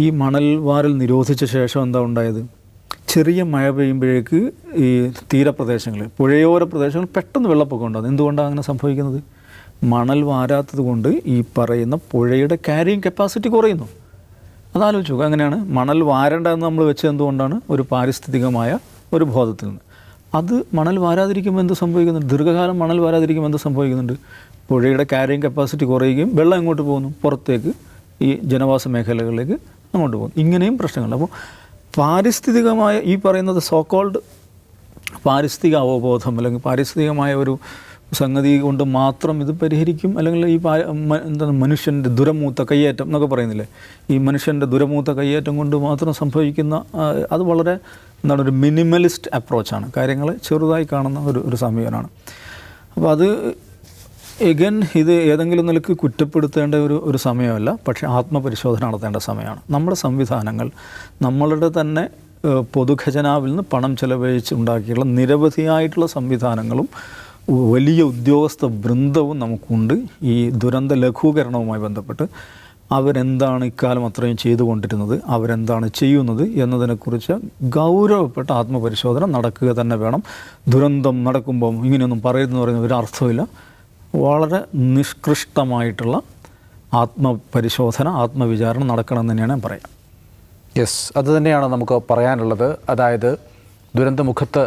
ഈ മണൽ വാരൽ നിരോധിച്ച ശേഷം എന്താ ഉണ്ടായത്? ചെറിയ മഴ പെയ്യുമ്പോഴേക്ക് ഈ തീരപ്രദേശങ്ങളിൽ, പുഴയോര പ്രദേശങ്ങളിൽ പെട്ടെന്ന് വെള്ളപ്പൊക്കം ഉണ്ടാകും. എന്തുകൊണ്ടാണ് അങ്ങനെ സംഭവിക്കുന്നത്? മണൽ വാരാത്തത് കൊണ്ട് ഈ പറയുന്ന പുഴയുടെ ക്യാരിയിങ് കപ്പാസിറ്റി കുറയുന്നു. അതാലോചിച്ച് നോക്കുക. അങ്ങനെയാണ് മണൽ വാരണ്ട എന്ന് നമ്മൾ വെച്ചത് എന്തുകൊണ്ടാണ്? ഒരു പാരിസ്ഥിതികമായ ഒരു ബോധത്തിൽ നിന്ന്. അത് മണൽ വാരാതിരിക്കുമ്പോൾ എന്ത് സംഭവിക്കുന്നുണ്ട്? ദീർഘകാലം മണൽ വാരാതിരിക്കുമ്പോൾ എന്ത് സംഭവിക്കുന്നുണ്ട്? പുഴയുടെ ക്യാരിയിങ് കപ്പാസിറ്റി കുറയുകയും വെള്ളം എങ്ങോട്ട് പോകുന്നു? പുറത്തേക്ക്, ഈ ജനവാസ മേഖലകളിലേക്ക് അങ്ങോട്ട് പോകുന്നു. ഇങ്ങനെയും പ്രശ്നങ്ങൾ. അപ്പോൾ പാരിസ്ഥിതികമായ ഈ പറയുന്നത് സോക്കോൾഡ് പാരിസ്ഥിതിക അവബോധം അല്ലെങ്കിൽ പാരിസ്ഥിതികമായ ഒരു സംഗതി കൊണ്ട് മാത്രം ഇത് പരിഹരിക്കും, അല്ലെങ്കിൽ ഈ എന്താണ് മനുഷ്യൻ്റെ ദുരമൂത്ത കയ്യേറ്റം എന്നൊക്കെ പറയുന്നില്ലേ, ഈ മനുഷ്യൻ്റെ ദുരമൂത്ത കയ്യേറ്റം കൊണ്ട് മാത്രം സംഭവിക്കുന്ന അത് വളരെ എന്താണ് ഒരു മിനിമലിസ്റ്റ് അപ്രോച്ചാണ്. കാര്യങ്ങളെ ചെറുതായി കാണുന്ന ഒരു സമീപനമാണ്. അപ്പോൾ അത് എഗൻ ഇത് ഏതെങ്കിലും നിലക്ക് കുറ്റപ്പെടുത്തേണ്ട ഒരു സമയമല്ല, പക്ഷേ ആത്മപരിശോധന നടത്തേണ്ട സമയമാണ്. നമ്മുടെ സംവിധാനങ്ങൾ, നമ്മളുടെ തന്നെ പൊതുഖജനാവിൽ നിന്ന് പണം ചെലവഴിച്ച് ഉണ്ടാക്കിയുള്ള നിരവധിയായിട്ടുള്ള സംവിധാനങ്ങളും വലിയ ഉദ്യോഗസ്ഥ വൃന്ദവും നമുക്കുണ്ട്. ഈ ദുരന്ത ലഘൂകരണവുമായി ബന്ധപ്പെട്ട് അവരെന്താണ് ഇക്കാലം അത്രയും ചെയ്തുകൊണ്ടിരുന്നത്, അവരെന്താണ് ചെയ്യുന്നത് എന്നതിനെക്കുറിച്ച് ഗൗരവപ്പെട്ട ആത്മപരിശോധന നടക്കുക തന്നെ വേണം. ദുരന്തം നടക്കുമ്പം ഇങ്ങനെയൊന്നും പറയുന്നതെന്ന് പറയുന്ന ഒരു അർത്ഥമില്ല. വളരെ നിഷ്കൃഷ്ടമായിട്ടുള്ള ആത്മപരിശോധന, ആത്മവിചാരണ നടക്കണമെന്ന് തന്നെയാണ് ഞാൻ പറയാം. യെസ്, അത് തന്നെയാണ് നമുക്ക് പറയാനുള്ളത്. അതായത് ദുരന്തമുഖത്ത്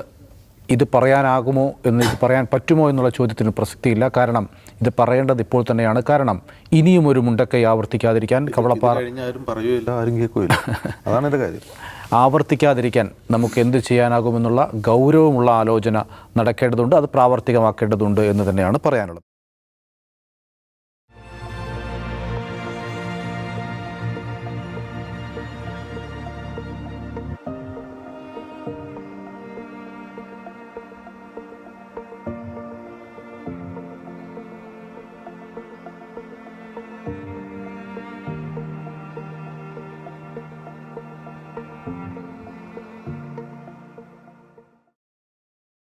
ഇത് പറയാനാകുമോ എന്ന്, ഇത് പറയാൻ പറ്റുമോ എന്നുള്ള ചോദ്യത്തിന് പ്രസക്തിയില്ല. കാരണം ഇത് പറയേണ്ടത് ഇപ്പോൾ തന്നെയാണ്. കാരണം ഇനിയും ഒരു മുണ്ടക്കൈ ആവർത്തിക്കാതിരിക്കാൻ കവളപ്പാറ ആവർത്തിക്കാതിരിക്കാൻ നമുക്ക് എന്ത് ചെയ്യാനാകുമെന്നുള്ള ഗൗരവമുള്ള ആലോചന നടക്കേണ്ടതുണ്ട്. അത് പ്രാവർത്തികമാക്കേണ്ടതുണ്ട് എന്ന് തന്നെയാണ് പറയാനുള്ളത്.